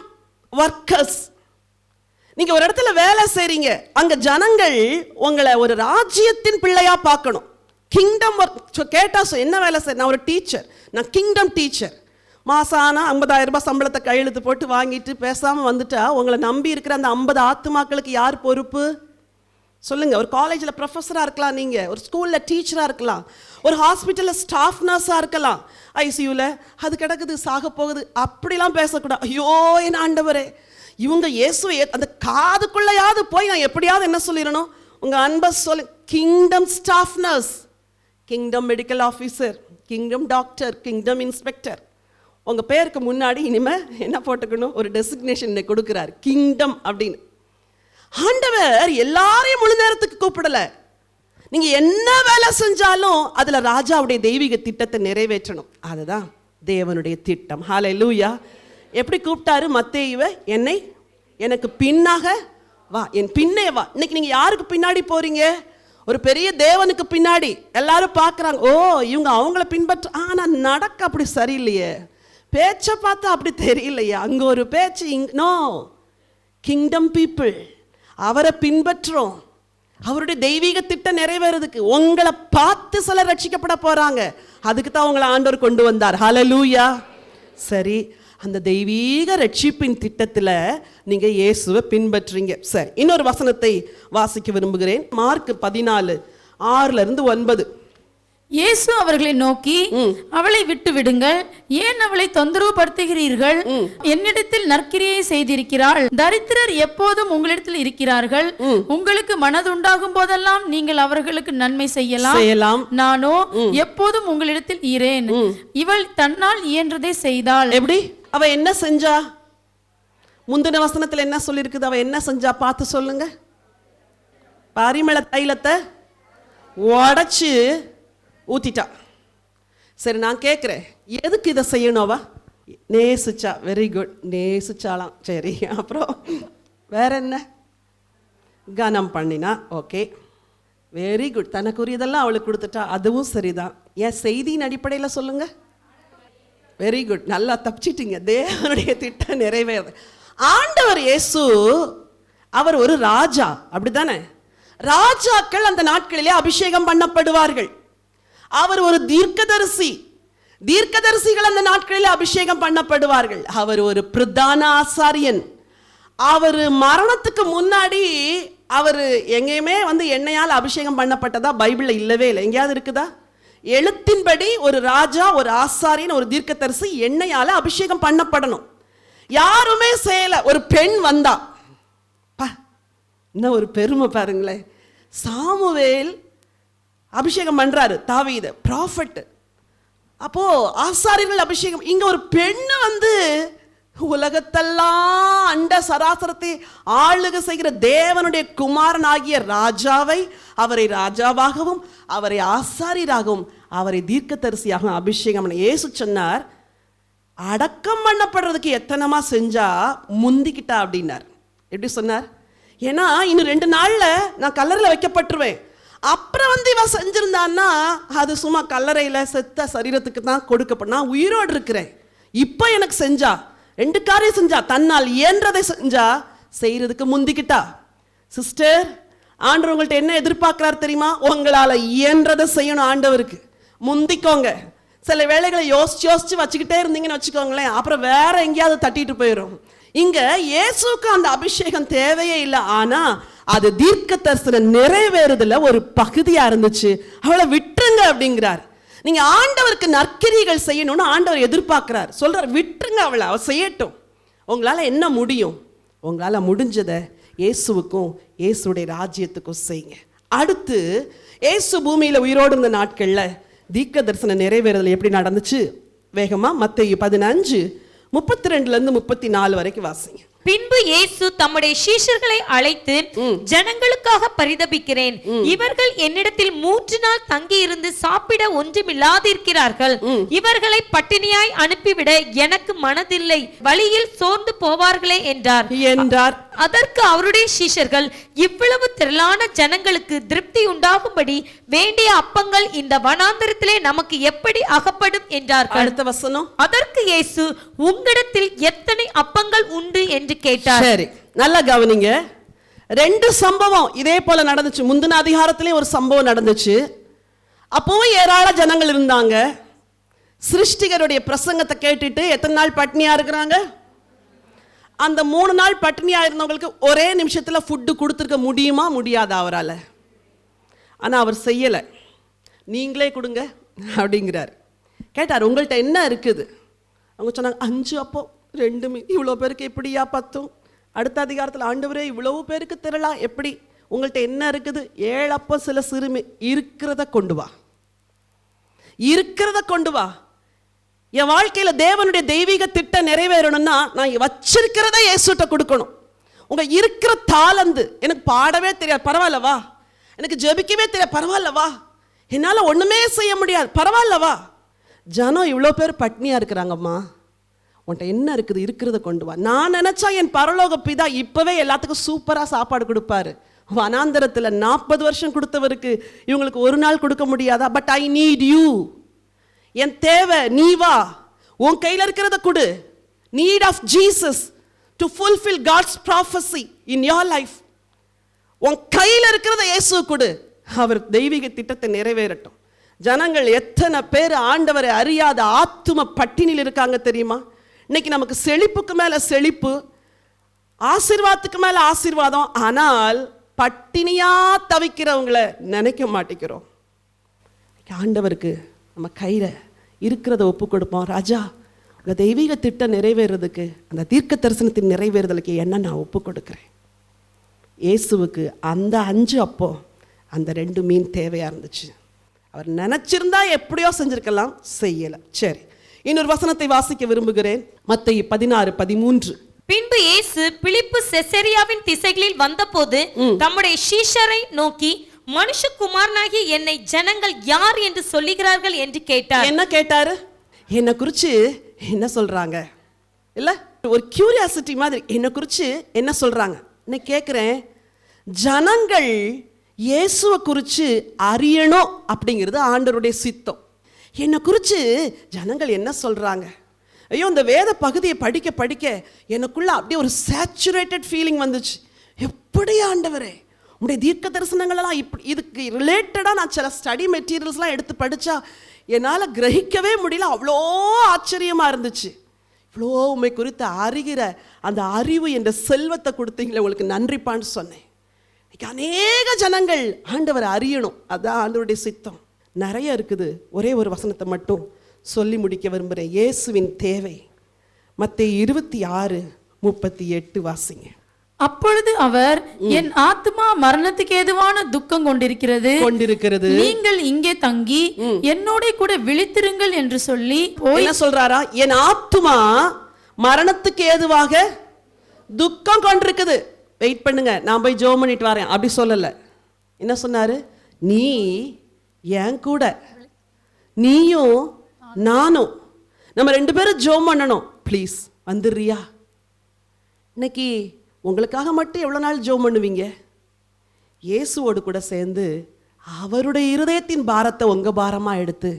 S1: ஒர்க்கர்ஸ். நீங்க ஒரு இடத்துல வேலை செய்றீங்க, அங்க ஜனங்கள் உங்களை ஒரு ராஜ்யத்தின் பிள்ளையா பார்க்கணும். கிங்டம் கேட்டா என்ன வேலை செய்ய? நான் ஒரு டீச்சர், நான் கிங்டம் டீச்சர். மாசம் ஆனா 50,000 ரூபாய் சம்பளத்தை கையெழுத்து போட்டு வாங்கிட்டு பேசாம வந்துட்டா உங்களை நம்பி இருக்கிற அந்த 50 ஆத்துமாக்களுக்கு யார் பொறுப்பு சொல்லுங்க? ஒரு காலேஜில் ப்ரொஃபஸரா இருக்கலாம், நீங்க ஒரு ஸ்கூல்ல டீச்சரா இருக்கலாம், ஒரு ஹாஸ்பிட்டல்ல ஸ்டாஃப் நர்ஸா இருக்கலாம், ஐசியூல அது கிடக்குது சாக போகுது, அப்படிலாம் பேசக்கூடாது. ஐயோ என் ஆண்டவரே, இவங்க இயேசுவை அந்த காதுக்குள்ளையாவது போய் நான் எப்படியாவது என்ன சொல்லிடணும்? உங்க அன்பை சொல்லு. Kingdom staff nurse, kingdom medical officer, kingdom doctor, kingdom inspector. உங்க பேருக்கு முன்னாடி இனிமே என்ன போட்டுக்கணும்? ஒரு டெசிக்னேஷன் கொடுக்கிறார், கிங்டம் அப்படின்னு. ஆண்டவர் எல்லாரையும் முழு நேரத்துக்கு கூப்பிடல. நீங்க என்ன வேலை செஞ்சாலும் அதுல ராஜாவுடைய தெய்வீக திட்டத்தை நிறைவேற்றணும். அதுதான் தேவனுடைய திட்டம். ஹல்லேலூயா. எப்படி கூப்பிட்டாரு மத்தேயுவை? எனக்கு பின்னாக வா, என் பின்னே வா. இன்னைக்கு நீங்க யாருக்கு பின்னாடி போறீங்க? ஒரு பெரிய தேவனுக்கு பின்னாடி. எல்லாரும் பார்க்குறாங்க, ஓ இவங்க அவங்கள பின்பற்ற, ஆனால் நடக்க அப்படி சரியில்லையே, பேச்சை பார்த்தா அப்படி தெரியலையே, அங்கே ஒரு பேச்சு, நோ. Kingdom people. அவரை பின்பற்றோம். அவருடைய தெய்வீக திட்டம் நிறைவேறதுக்கு உங்களை பார்த்து சிலர் ரட்சிக்கப்பட போறாங்க. அதுக்கு தான் உங்களை ஆண்டவர் கொண்டு வந்தார். ஹல்லேலூயா. சரி, அந்த தெய்வீக ரட்சிப்பின் திட்டத்தில் நீங்க இயேசுவை பின்பற்றுறீங்க. சரி, இன்னொரு வசனத்தை வாசிக்க விரும்புகிறேன். மார்க் 14:6-9.
S5: இயேசு அவர்களை நோக்கி, அவளை விட்டு விடுங்கள், ஏன் அவளை தொந்தரவு படுத்துகிறீர்கள்? என்னிடத்தில் நற்கிரியை செய்திருக்கிறாள். தரித்திரர் எப்போதும் உங்களிடத்தில் இருக்கிறார்கள். உங்களுக்கு மனதுண்டாகும் போதெல்லாம் நீங்கள் அவர்களுக்கு நன்மை செய்யலாம். நானோ எப்போதும் உங்களிடத்தில் இரேன். இவள் தன்னால் இயன்றதை செய்தாள்.
S1: எப்படி? அவ என்ன செஞ்சா? முந்தின வசனத்துல என்ன சொல்லியிருக்குது? அவ என்ன செஞ்சா பார்த்து சொல்லுங்க. பரிமள தைலத்தை உடைச்சு ஊத்திட்டா. சரி, நான் கேட்குறேன், எதுக்கு இதை செய்யணும்? அவ நேசிச்சா. Very good, நேசிச்சாலாம். சரி, அப்புறம் வேற என்ன? கனம் பண்ணினா. Okay, very good. தனக்குரியதெல்லாம் அவளுக்கு கொடுத்துட்டா. அதுவும் சரிதான். என் செய்தியின் அடிப்படையில் சொல்லுங்க. வெரி குட், நல்லா தப்பிச்சிட்டீங்க. தேவனுடைய திட்டம் நிறைவேறு. ஆண்டவர் இயேசு அவர் ஒரு ராஜா, அப்படித்தானே? ராஜாக்கள் அந்த நாட்களிலே அபிஷேகம் பண்ணப்படுவார்கள். அவர் ஒரு தீர்க்கதரிசி. தீர்க்கதரிசிகள் அந்த நாட்களில் அபிஷேகம் பண்ணப்படுவார்கள். அவர் ஒரு பிரதான ஆசாரியன். அவர் மரணத்துக்கு முன்னாடி அவர் எங்கேயுமே எண்ணெயால் அபிஷேகம் பண்ணப்பட்டதா பைபிளில் இல்லவே இல்லை. எங்கேயாவது இருக்குதா? எழுத்தின்படி ஒரு ராஜா, ஒரு ஆசாரியன், ஒரு தீர்க்கதரிசி எண்ணெயால அபிஷேகம் பண்ணப்படணும். யாருமே செய்யல. ஒரு பெண் வந்தா. என்ன ஒரு பெருமை பாருங்களேன். சாமுவேல் அபிஷேகம் பண்றாரு தாவீத, ப்ராஃபட். அப்போ ஆசாரியர்கள் அபிஷேகம். இங்க ஒரு பெண்ணு உலகத்தெல்லாம் அண்ட சராசரத்தை ஆளுக செய்கிற தேவனுடைய குமாரன் ஆகிய ராஜாவை, அவரை ராஜாவாகவும் அவரை ஆசாரியராகவும் அவரை தீர்க்கதரிசியாகவும் அபிஷேகம் பண்ண இயேசு சொன்னார், அடக்கம் பண்ணப்படுறதுக்கு எத்தனமா செஞ்சா முந்திக்கிட்டா அப்படின்னார். எப்படி சொன்னார்? ஏன்னா இன்னும் 2 நாள்ல நான் கல்லறையில் வைக்கப்பட்டுருவேன். அப்புறம் இவ செஞ்சிருந்தான்னா அது சும்மா கல்லறையில் செத்த சரீரத்துக்கு தான் கொடுக்கப்படும். நான் உயிரோடு இருக்கிறேன். இப்போ எனக்கு செஞ்சா 2 காரியம் செஞ்சா. தன்னால் இயன்றதை செஞ்சா, செய்யறதுக்கு முந்திக்கிட்டா. சிஸ்டர், ஆண்டவர் உங்கள்கிட்ட என்ன எதிர்பார்க்கிறார் தெரியுமா? உங்களால் இயன்றதை செய்யணும். ஆண்டவருக்கு முந்திக்கோங்க. சில வேளைகளை யோசிச்சு வச்சுக்கிட்டே இருந்தீங்கன்னு வச்சுக்கோங்களேன், அப்புறம் வேற எங்கேயாவது தட்டிட்டு போயிடும். இங்க இயேசுக்கு அந்த அபிஷேகம் தேவையே இல்லை. ஆனா அது தீர்க்க தரிசன நிறைவேறுதல ஒரு பகுதியா இருந்துச்சு. அவளை விட்டுருங்க அப்படிங்கிறார். நீங்க ஆண்டவருக்கு நற்கிரிகள் செய்யணும்னு ஆண்டவர் எதிர்பார்க்கிறார். சொல்றார், விட்டுருங்க அவளை, அவ செய்யட்டும். உங்களால என்ன முடியும்? உங்களால முடிஞ்சதை இயேசுவுக்கும் இயேசுடைய ராஜ்யத்துக்கும் செய்யுங்க. அடுத்து, இயேசு பூமியில உயிரோடு இருந்த நாட்கள்ல தீர்க்க தரிசன நிறைவேறுதல் எப்படி நடந்துச்சு? வேகமா மத்தேயு 15:32-34 வரைக்கும் வாசிங்க.
S3: பின்பு இயேசு தம்முடைய சீஷர்களை அழைத்து, ஜனங்களுக்காக பரிதபிக்கிறேன். இவர்கள் என்னிடத்தில் 3 நாள் தங்கி இருந்து சாப்பிட ஒன்றுமில்லாதிருக்கிறார்கள். இவர்களை பட்டினியாய் அனுப்பிவிட எனக்கு மனதில்லை. வழியில் சோர்ந்து போவார்களே என்றார். அதற்கு அவருடைய சீஷர்கள், இவ்வளவு திரளான ஜனங்களுக்கு திருப்தி உண்டாகும்படி வேண்டிய அப்பங்கள் இந்த வனாந்தரத்திலே நமக்கு எப்படி அகப்படும் என்றார்கள்.
S1: அடுத்த வசனம்.
S3: அதற்கு இயேசு, உங்களிடத்தில் எத்தனை அப்பங்கள் உண்டு என்று கேட்டார்.
S1: சரி, நல்லா கவனிங்க. 2 சம்பவம் இதே போல நடந்துச்சு. முந்தின அதிகாரத்திலே ஒரு சம்பவம் நடந்துச்சு. அப்பவும் ஏராள ஜனங்கள் இருந்தாங்க. சிருஷ்டிகருடைய பிரசங்கத்தை கேட்டுட்டு எத்தனை நாள் பட்னியா இருக்கிறாங்க? அந்த 3 நாள் பட்டினியா இருந்தவங்களுக்கு ஒரே நிமிஷத்துல ஃபுட்டு கொடுத்துருக்க முடியுமா? முடியாதா அவரால்? ஆனா அவர் செய்யலை. நீங்களே கொடுங்க அப்படிங்கிறார். கேட்டார், உங்கள்கிட்ட என்ன இருக்குது? அவங்க சொன்னாங்க, 5 அப்பம் 2 மீன். இவ்வளோ பேருக்கு எப்படியா பத்தும்? அடுத்த அதிகாரத்தில், ஆண்டவரே இவ்வளவு பேருக்கு திரளலாம் எப்படி? உங்கள்கிட்ட என்ன இருக்குது? 7 அப்பம் சில சிறுமி. இருக்கிறத கொண்டு வா, இருக்கிறத கொண்டு வா. என் வாழ்க்கையில தேவனுடைய தெய்வீக திட்டம் நிறைவேறணும்னா நான் வச்சிருக்கிறத இயேசுட்ட கொடுக்கணும். உங்க இருக்கிற தாளந்து, எனக்கு பாடவே தெரியாது, பரவாயில்லவா? எனக்கு ஜெபிக்கவே தெரியாது, பரவாயில்லவா? என்னால ஒண்ணுமே செய்ய முடியாது, பரவாயில்லவா? ஜனம் இவ்வளோ பேர் பட்னியா இருக்கிறாங்கம்மா, உன்கிட்ட என்ன இருக்குது? இருக்கிறத கொண்டு வா. நான் நினைச்சா என் பரலோக பிதா இப்பவே எல்லாத்துக்கும் சூப்பரா சாப்பாடு கொடுப்பாரு. வனாந்தரத்துல 40 வருஷம் கொடுத்தவருக்கு இவங்களுக்கு 1 நாள் கொடுக்க முடியாதா? But I need you. என் தேவை நீ வா, உன் கையில் இருக்கிறத கொடு. Need of Jesus. to fulfill God's prophecy in your life. உன் கையில் இருக்கிறத இயேசு கொடு, அவர் தெய்வீக திட்டத்தை நிறைவேறட்டும். ஜனங்கள் எத்தனை பேர் ஆண்டவரை அறியாத ஆத்தும பட்டினியில் இருக்காங்க தெரியுமா? இன்னைக்கு நமக்கு செழிப்புக்கு மேல செழிப்பு, ஆசீர்வாதத்துக்கு மேல ஆசீர்வாதம், ஆனால் பட்டினியா தவிக்கிறவங்களை நினைக்க மாட்டேங்கிறோம். ஆண்டவருக்கு நம்ம கையில் இருக்கிறத ஒப்பு கொடுப்போம். ராஜா, உங்கள் தெய்வீக திட்டம் நிறைவேறதுக்கு, அந்த தீர்க்க தரிசனத்தின் நிறைவேறுதலுக்கு என்ன நான் ஒப்பு கொடுக்குறேன். இயேசுவுக்கு அந்த 5 அப்போ அந்த 2 மீன் தேவையாக இருந்துச்சு. அவர் நினச்சிருந்தா எப்படியோ செஞ்சிருக்கலாம், செய்யலை. சரி, இன்னொரு வசனத்தை வாசிக்க விரும்புகிறேன். மத்தேயு 16:13.
S3: பின்பு இயேசு பிலிப்பு செசரியாவின் திசைகளில் வந்தபோது தம்முடைய சீஷரை நோக்கி, மனுஷகுமாரனாகிய என்னை ஜனங்கள் யார் என்று சொல்லுகிறார்கள் என்று கேட்டார்.
S1: என்ன கேட்டாரு? என்னை குறித்து என்ன சொல்றாங்க? இல்ல, ஒரு கியூரியாசிட்டி மாதிரி என்னை குறித்து என்ன சொல்றாங்க. நான் கேட்குறேன், ஜனங்கள் இயேசுவை குறித்து அறியணும் அப்படிங்கிறது ஆண்டவருடைய சித்தம். என்னை குறித்து ஜனங்கள் என்ன சொல்றாங்க? ஐயோ, இந்த வேத பகுதியை படிக்க படிக்க எனக்குள்ள அப்படியே ஒரு சேச்சுரேட்டட் ஃபீலிங் வந்துச்சு. எப்படி ஆண்டவரே, உங்களுடைய தீர்க்க தரிசனங்களெல்லாம் இப்படி இதுக்கு ரிலேட்டடாக நான் சில ஸ்டடி மெட்டீரியல்ஸ்லாம் எடுத்து படித்தா என்னால் கிரகிக்கவே முடியல. அவ்வளோ ஆச்சரியமாக இருந்துச்சு. இவ்வளோ உண்மை குறித்து அறிகிற அந்த அறிவு என்ற செல்வத்தை கொடுத்தீங்களே, உங்களுக்கு நன்றிப்பான்னு சொன்னேன். இன்னைக்கு அநேக ஜனங்கள் ஆண்டவரை அறியணும், அதுதான் ஆண்டவருடைய சித்தம். நிறைய இருக்குது. ஒரே ஒரு வசனத்தை மட்டும் சொல்லி முடிக்க விரும்புகிறேன். இயேசுவின் தேவை. மத்தேயு 26:38 வாசிங்க.
S5: அப்பொழுது அவர், என் ஆத்துமா மரணத்துக்கு ஏதுவான துக்கம் கொண்டிருக்கிறது, நீங்கள் இங்கே தங்கி என்னோட கூட விழித்திருங்கள் என்று சொல்லி
S1: என்ன சொல்றாரா? என் ஆத்துமா மரணத்துக்கு ஏதுவாக துக்கம் கொண்டிருக்குது, வெயிட் பண்ணுங்க, நான் போய் ஜெபம் பண்ணிட்டு வரேன் அப்படி சொல்லல. என்ன சொன்னாரு? நீ என் கூட, நீயும் நானும், நம்ம 2 பேரும் ஜெபம் பண்ணணும், ப்ளீஸ் வந்துடுறியா? இன்னைக்கு உங்களுக்காக மட்டும் எவ்வளோ நாள் ஜெபம் பண்ணுவீங்க? இயேசுவோடு கூட சேர்ந்து அவருடைய இருதயத்தின் பாரத்தை உங்கள் பாரமாக எடுத்து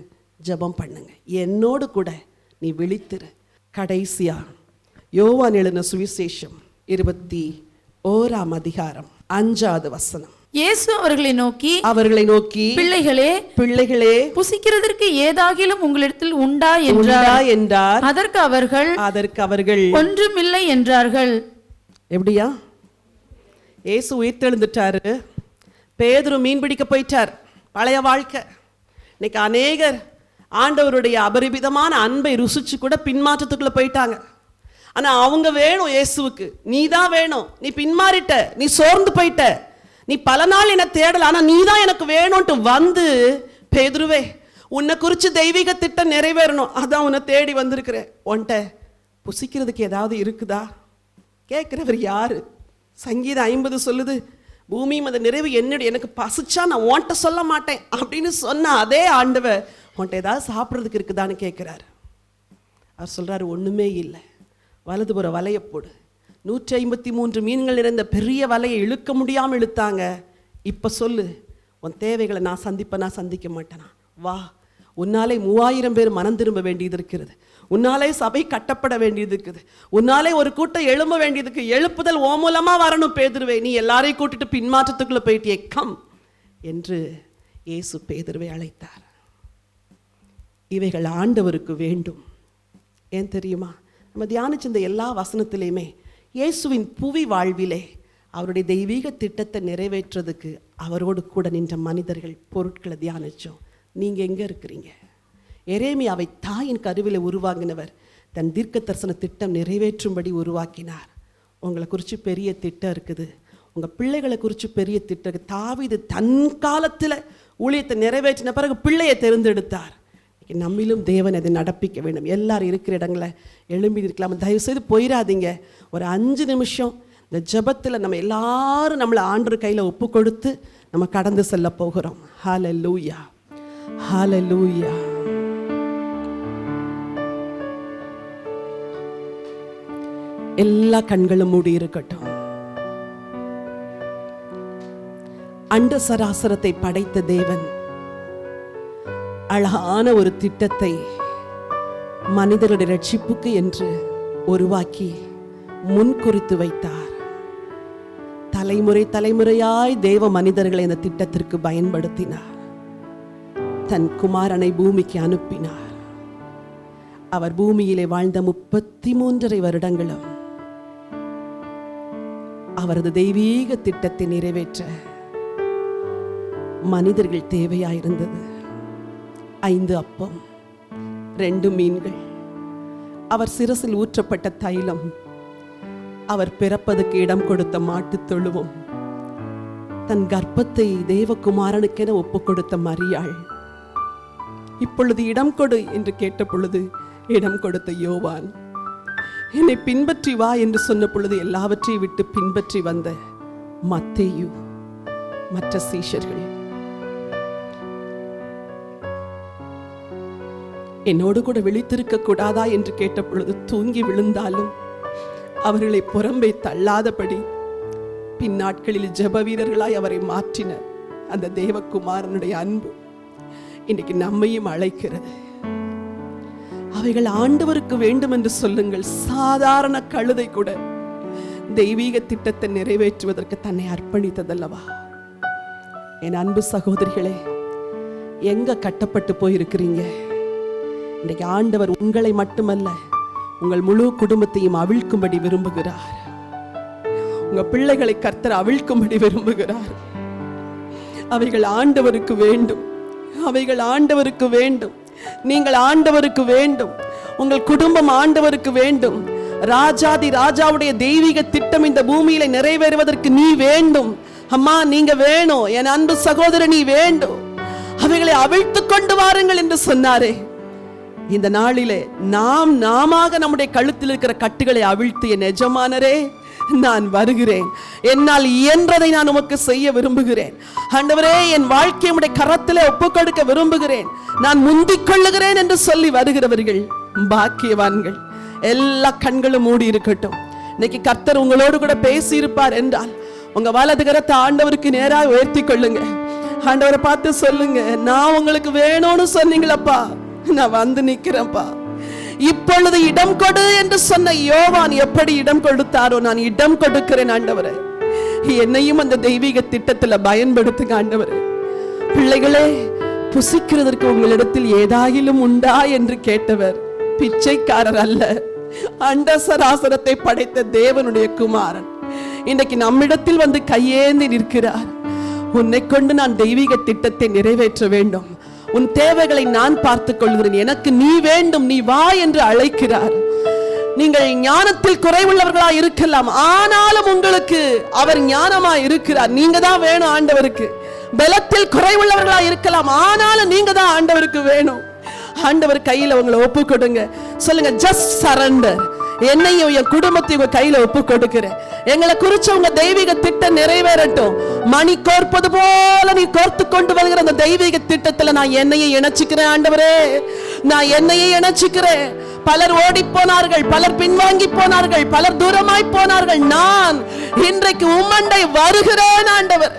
S1: ஜெபம் பண்ணுங்க. என்னோடு கூட நீ விழித்திரு. கடைசியா யோவான் எழுதின சுவிசேஷம் 21:5 வசனம்.
S5: இயேசு அவர்களை நோக்கி,
S1: பிள்ளைகளே,
S5: புசிக்கிறதற்கு ஏதாகிலும் உங்களிடத்தில் உண்டா என்றார். அதற்கு அவர்கள் ஒன்றுமில்லை என்றார்கள்.
S1: எப்படியா? இயேசு உயிர்த்தெழுந்துட்டாரு, பேதுரு மீன் பிடிக்க போயிட்டார், பழைய வாழ்க்கை. இன்னைக்கு அநேகர் ஆண்டவருடைய அபரிமிதமான அன்பை ருசிச்சு கூட பின்மாற்றத்துக்குள்ள போயிட்டாங்க. ஆனா அவங்க வேணும் இயேசுவுக்கு. நீ தான் வேணும். நீ பின்மாறிட்ட, நீ சோர்ந்து போயிட்ட, நீ பல நாள் என்ன தேடல, ஆனா நீ தான் எனக்கு வேணும்ட்டு வந்து, பேதுருவே, உன்னை குறித்து தெய்வீக திட்டம் நிறைவேறணும், அதான் உன்னை தேடி வந்திருக்கிறேன். உன்கிட்ட புசிக்கிறதுக்கு ஏதாவது இருக்குதா? கேட்குறவர் யாரு? சங்கீதம் 50 சொல்லுது, பூமியும் அந்த நிறைவு என்னுடைய, எனக்கு பசிச்சா நான் உன்கிட்ட சொல்ல மாட்டேன் அப்படின்னு சொன்ன அதே ஆண்டவர் உன்கிட்ட ஏதாவது சாப்பிட்றதுக்கு இருக்குதான்னு கேட்குறாரு. அவர் சொல்றாரு, ஒண்ணுமே இல்லை, வலதுபுற வலையை போடு. 153 மீன்கள் நிறைந்த பெரிய வலையை இழுக்க முடியாமல் இழுத்தாங்க. இப்போ சொல்லு, உன் தேவைகளை நான் சந்திப்பேனா சந்திக்க மாட்டேனா? வா, உன்னாலே 3000 பேர் மனம் திரும்ப வேண்டியது இருக்கிறது, உன்னாலே சபை கட்டப்பட வேண்டியது இருக்குது, உன்னாலே ஒரு கூட்டம் எழும்ப வேண்டியதுக்கு, எழுப்புதல் ஓ மூலமா வரணும். பேதுருவே, நீ எல்லாரையும் கூட்டிட்டு பின்மாற்றத்துக்குள்ள போயிட்டியே, கம் என்று இயேசு பேதுருவை அழைத்தார். இவைகள் ஆண்டவருக்கு வேண்டும். ஏன் தெரியுமா? நம்ம தியானிச்ச இந்த எல்லா வசனத்திலையுமே இயேசுவின் புவி வாழ்விலே அவருடைய தெய்வீக திட்டத்தை நிறைவேற்றுறதுக்கு அவரோடு கூட நின்ற மனிதர்கள், பொருட்களை தியானிச்சோம். நீங்க எங்க இருக்கிறீங்க? எரேமியாவை தாயின் கருவில உருவாங்கினவர் தன் தீர்க்க தரிசன திட்டம் நிறைவேற்றும்படி உருவாக்கினார். உங்களை குறித்து பெரிய திட்டம் இருக்குது, உங்கள் பிள்ளைகளை குறித்து பெரிய திட்டம் இருக்குது. தாவீது தன் காலத்தில் ஊழியத்தை நிறைவேற்றின பிறகு பிள்ளையை தேர்ந்தெடுத்தார். நம்மிலும் தேவன் அதை நடப்பிக்க வேண்டும். எல்லாரும் இருக்கிற இடங்களை எழும்பி இருக்கலாம். தயவுசெய்து போயிடாதீங்க. ஒரு 5 நிமிஷம் இந்த ஜெபத்தில் நம்ம எல்லாரும் நம்மளை ஆண்டவர் கையில் ஒப்பு கொடுத்து நம்ம கடந்து செல்ல போகிறோம். ஹல்லேலூயா, ஹல்லேலூயா. எல்லா கண்களும் மூடி இருக்கட்டும். அண்ட சராசரத்தை படைத்த தேவன் அழகான ஒரு திட்டத்தை மனிதருடைய ரட்சிப்புக்கு என்று உருவாக்கி முன்குறித்து வைத்தார். தலைமுறை தலைமுறையாய் தேவ மனிதர்களை இந்த திட்டத்திற்கு பயன்படுத்தினார். தன் குமாரனை பூமிக்கு அனுப்பினார். அவர் பூமியிலே வாழ்ந்த 33 வருடங்களும் அவரது தெய்வீக திட்டத்தை நிறைவேற்ற மனிதர்கள் தேவையாயிருந்தது. 5 அப்பம் 2 மீன்கள், அவர் சிரசில் ஊற்றப்பட்ட தைலம், அவர் பிறப்பதற்கு இடம் கொடுத்த மாட்டுத் தொழுவம், தன் கர்ப்பத்தை தேவகுமாரனுக்கென ஒப்புக் கொடுத்த மரியாள், இப்பொழுது இடம் கொடு என்று கேட்ட பொழுது இடம் கொடுத்த யோவான், என்னை பின்பற்றி வா என்று சொன்ன பொழுது எல்லாவற்றையும் விட்டு பின்பற்றி வந்த மத்தேயு, மற்ற சீஷர்கள். என்னோடு கூட விழித்திருக்க கூடாதா என்று கேட்ட பொழுது தூங்கி விழுந்தாலும் அவர்களை புறம்பே தள்ளாதபடி பின்னாட்களில் ஜெப வீரர்களாய் அவரை மாற்றின அந்த தேவகுமாரனுடைய அன்பு இன்னைக்கு நம்மையும் அழைக்கிறது. அவைகள் ஆண்டவருக்கு வேண்டும் என்று சொல்லுங்கள். சாதாரண கழுதை கூட தெய்வீக திட்டத்தை நிறைவேற்றுவதற்கு தன்னை அர்ப்பணித்ததல்லவா? என் அன்பு சகோதரிகளே, எங்க கட்டப்பட்டு போயிருக்கிறீங்க? இன்றைக்கு ஆண்டவர் உங்களை மட்டுமல்ல, உங்கள் முழு குடும்பத்தையும் அவிழ்க்கும்படி விரும்புகிறார். உங்க பிள்ளைகளை கர்த்தர் அவிழ்க்கும்படி விரும்புகிறார். அவைகள் ஆண்டவருக்கு வேண்டும். அவைகள் ஆண்டவருக்கு வேண்டும். நீங்கள் ஆண்டவருக்கு வேண்டும். உங்கள் குடும்பம் ஆண்டவருக்கு வேண்டும். ராஜாதி ராஜாவுடைய தெய்வீக திட்டம் இந்த பூமியில நிறைவேறுவதற்கு நீ வேண்டும். அம்மா, நீங்க வேணும். என் அன்பு சகோதரன், நீ வேண்டும். அவைகளை அவிழ்த்து கொண்டு வாருங்கள் என்று சொன்னாரே. இந்த நாளிலே நாம் நம்முடைய கழுத்தில் இருக்கிற கட்டுகளை அவிழ்த்து, என் எஜமானரே, நான் வருகிறேன், என்னால் இயன்றதை நான் உமக்கு செய்ய விரும்புகிறேன். ஆண்டவரே, என் வாழ்க்கையை உம்முடைய கரத்திலே ஒப்புக் கொடுக்க விரும்புகிறேன், நான் முந்திக் கொள்ளுகிறேன் என்று சொல்லி வருகிறவர்கள் பாக்கியவான்கள். எல்லா கண்களும் மூடி இருக்கட்டும். இன்னைக்கு கர்த்தர் உங்களோடு கூட பேசி இருப்பார் என்றால் உங்க வலது கரத்தை ஆண்டவருக்கு நேராக உயர்த்தி கொள்ளுங்க. ஆண்டவரை பார்த்து சொல்லுங்க, நான் உங்களுக்கு வேணும்னு சொன்னீங்களப்பா, நான் வந்து நிக்கிறேன்ப்பா. இப்பொழுது இடம் கொடு என்று சொன்ன யோவான் எப்படி இடம் கொடுத்தாரோ, நான் இடம் கொடுக்கிறேன் ஆண்டவரே. என்னையும் அந்த தெய்வீக திட்டத்துல பயன்படுத்துங்க ஆண்டவரே. பிள்ளைகளே, புசிக்கிறதற்கு உங்களிடத்தில் ஏதாயிலும் உண்டா என்று கேட்டவர் பிச்சைக்காரர் அல்ல, அண்ட சராசரத்தை படைத்த தேவனுடைய குமாரன். இன்னைக்கு நம்மிடத்தில் வந்து கையேந்தி நிற்கிறார். உன்னை கொண்டு நான் தெய்வீக திட்டத்தை நிறைவேற்ற வேண்டும். உன் தேவைகளை நான் பார்த்துக் கொள்கிறேன், எனக்கு நீ வேண்டும், நீ வா என்று அழைக்கிறார். நீங்கள் ஞானத்தில் குறைவுள்ளவர்களா இருக்கலாம், ஆனாலும் உங்களுக்கு அவர் ஞானமா இருக்கிறார். நீங்க தான் வேணும் ஆண்டவருக்கு. பலத்தில் குறைவுள்ளவர்களா இருக்கலாம், ஆனாலும் நீங்க தான் ஆண்டவருக்கு வேணும். ஆண்டவர் கையில உங்களை ஒப்பு கொடுங்க. சொல்லுங்க, ஜஸ்ட் சரண்டர். என்னையும் என் குடும்பத்தையும் உங்க கையில ஒப்பு கொடுக்கிறேன். எங்களை குறிச்சு உங்க தெய்வீக திட்டம் நிறைவேறட்டும். மணி கோர்ப்பது போல நீ கோர்த்து கொண்டு வருகிற அந்த தெய்வீக திட்டத்துல நான் என்னையை இணைச்சுக்கிறேன் ஆண்டவரே, நான் என்னையை இணைச்சுக்கிறேன். பலர் ஓடி போனார்கள், பலர் பின்வாங்கி போனார்கள், பலர் தூரமாய் போனார்கள். நான் இன்றைக்கு உம்மண்டை வருகிறேன் ஆண்டவர்.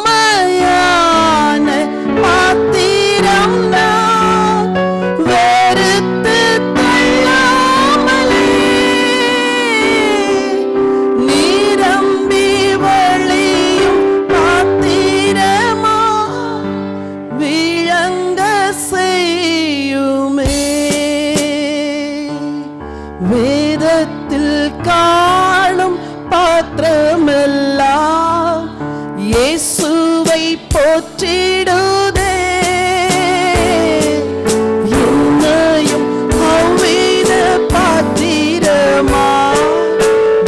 S1: வெறுமையான பாத்திரம் நான் வெறுத்து தள்ளாமலே, நிரம்பி வழியும் பாத்திரமா விளங்க செய்யுமே. வேதத்தில் காணும் பாத்திரமெல்லாம் இயேசுவை போற்றிடுதே. என்னையும் அவ்வித பாத்திரமா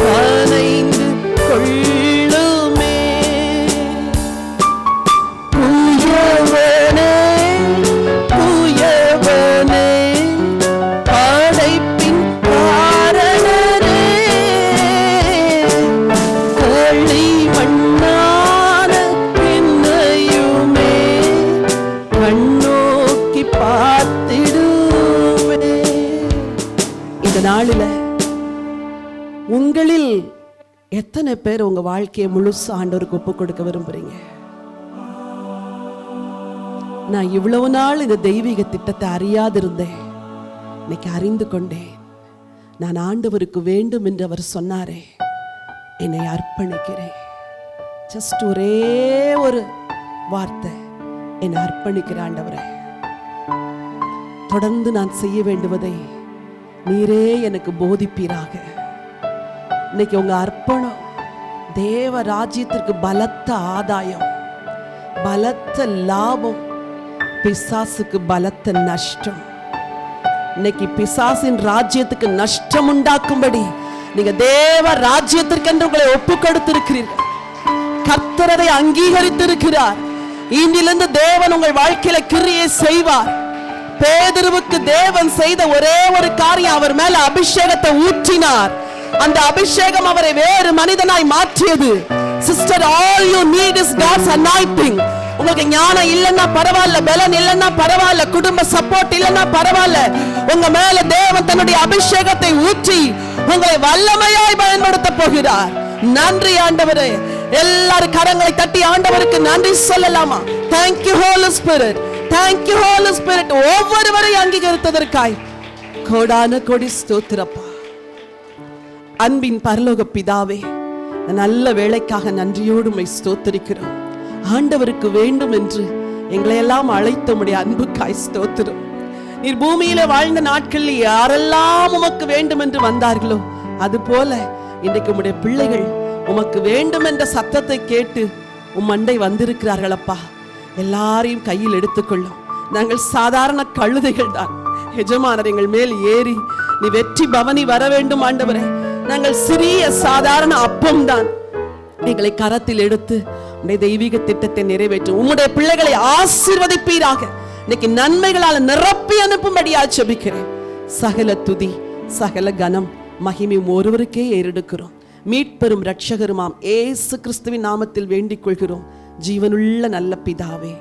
S1: வரைந்து கொள்ளுமே. புயவனே புயவனே படைப்பின் காரணரே, களி மண்ணான என்னையுமே கண்ணோக்கி பார்த்திடுவே. இந்த நாளில் உங்களில் எத்தனை பேர் உங்க வாழ்க்கையை முழுசா ஆண்டவருக்கு ஒப்பு கொடுக்க விரும்புறீங்க? நான் இவ்வளவு நாள் இந்த தெய்வீக திட்டத்தை அறியாதிருந்தேன். இன்னைக்கு அறிந்து கொண்டேன். நான் ஆண்டவருக்கு வேண்டும் என்று அவர் சொன்னாரே, என்னை அர்ப்பணிக்கிறேன். ஜஸ்ட் ஒரே ஒரு வார்த்தை, என்னை அர்ப்பணிக்கிற ஆண்டவரே, தொடர்ந்து நான் செய்ய வேண்டுவதை நீரே எனக்கு போதிப்பீராக. இன்னைக்கு உங்க அர்ப்பணம் தேவ ராஜ்யத்திற்கு பலத்த ஆதாயம், பலத்த லாபம், பிசாசுக்கு பலத்த நஷ்டம். இன்னைக்கு பிசாசின் ராஜ்யத்துக்கு நஷ்டம் உண்டாக்கும்படி நீங்க தேவ ராஜ்யத்திற்கென்று உங்களை ஒப்பு கொடுத்திருக்கிறீர்கள். கர்த்தரை அங்கீகரித்திருக்கிறார். இன்றிலிருந்து தேவன் உங்கள் வாழ்க்கையில கிரியை செய்வார். பேதுருவுக்கு தேவன் செய்த ஒரே ஒரு காரியம், அவர் மேல அபிஷேகத்தை ஊற்றினார். அந்த அபிஷேகம் அவரை வேறு மனிதனாய் மாற்றியது. Sister, all you need is God's anointing. உங்களுக்கு ஞானம் இல்லைன்னா பரவாயில்ல, பலன் இல்லைன்னா பரவாயில்ல, குடும்ப சப்போர்ட் இல்லைன்னா பரவாயில்ல, உங்க மேல தேவன் தன்னுடைய அபிஷேகத்தை ஊற்றி உங்களை வல்லமையாய் பயன்படுத்த போகிறார். நன்றி ஆண்டவரே. எல்லாரும் கரங்களை தட்டி ஆண்டவருக்கு நன்றி சொல்லலாமா? Thank you Holy Spirit, thank you Holy Spirit. ஒவ்வொருவரையும் அங்கீகரித்ததற்காய் கோடான கோடி ஸ்தோத்திரப்பா. அன்பின் பரலோக பிதாவே, நல்ல வேளைக்காக நன்றியோடு உம்மை ஸ்தோத்திரிக்கிறோம். ஆண்டவருக்கு வேண்டும் என்று எங்களை எல்லாம் அழைத்த உம்முடைய அன்புக்காய் ஸ்தோத்திரம். நீர் பூமியில வாழ்ந்த நாட்களில் யாரெல்லாம் உமக்கு வேண்டும் என்று வந்தார்களோ, அது போல இன்றைக்கு உம்முடைய பிள்ளைகள் உமக்கு வேண்டும் என்ற சத்தத்தை கேட்டு உம்மண்டை வந்திருக்கிறார்கள் அப்பா. எல்லாரையும் கையில் எடுத்துக்கொள்ளும். நாங்கள் சாதாரண கழுதைகள் தான். எஜமானர் எங்கள் மேல் ஏறி நீ வெற்றி பவனி வர வேண்டும் ஆண்டவரே. நாங்கள் சிறிய சாதாரண அப்பம் தான். எங்களை கரத்தில் எடுத்து உம்முடைய தெய்வீக திட்டத்தை நிறைவேற்றும். உம்முடைய பிள்ளைகளை ஆசீர்வதிப்பீராக. இன்னைக்கு நன்மைகளால் நிரப்பி அனுப்பும்படியா ஜெபிக்கிறேன். சகல துதி, சகல கனம், மகிமை ஒருவருக்கே ஏறெடுக்கிறோம். மீட்பெரும் இரட்சகருமாம் இயேசு கிறிஸ்துவின் நாமத்தில் வேண்டிக் கொள்கிறோம். ஜீவனுள்ள நல்ல பிதாவே.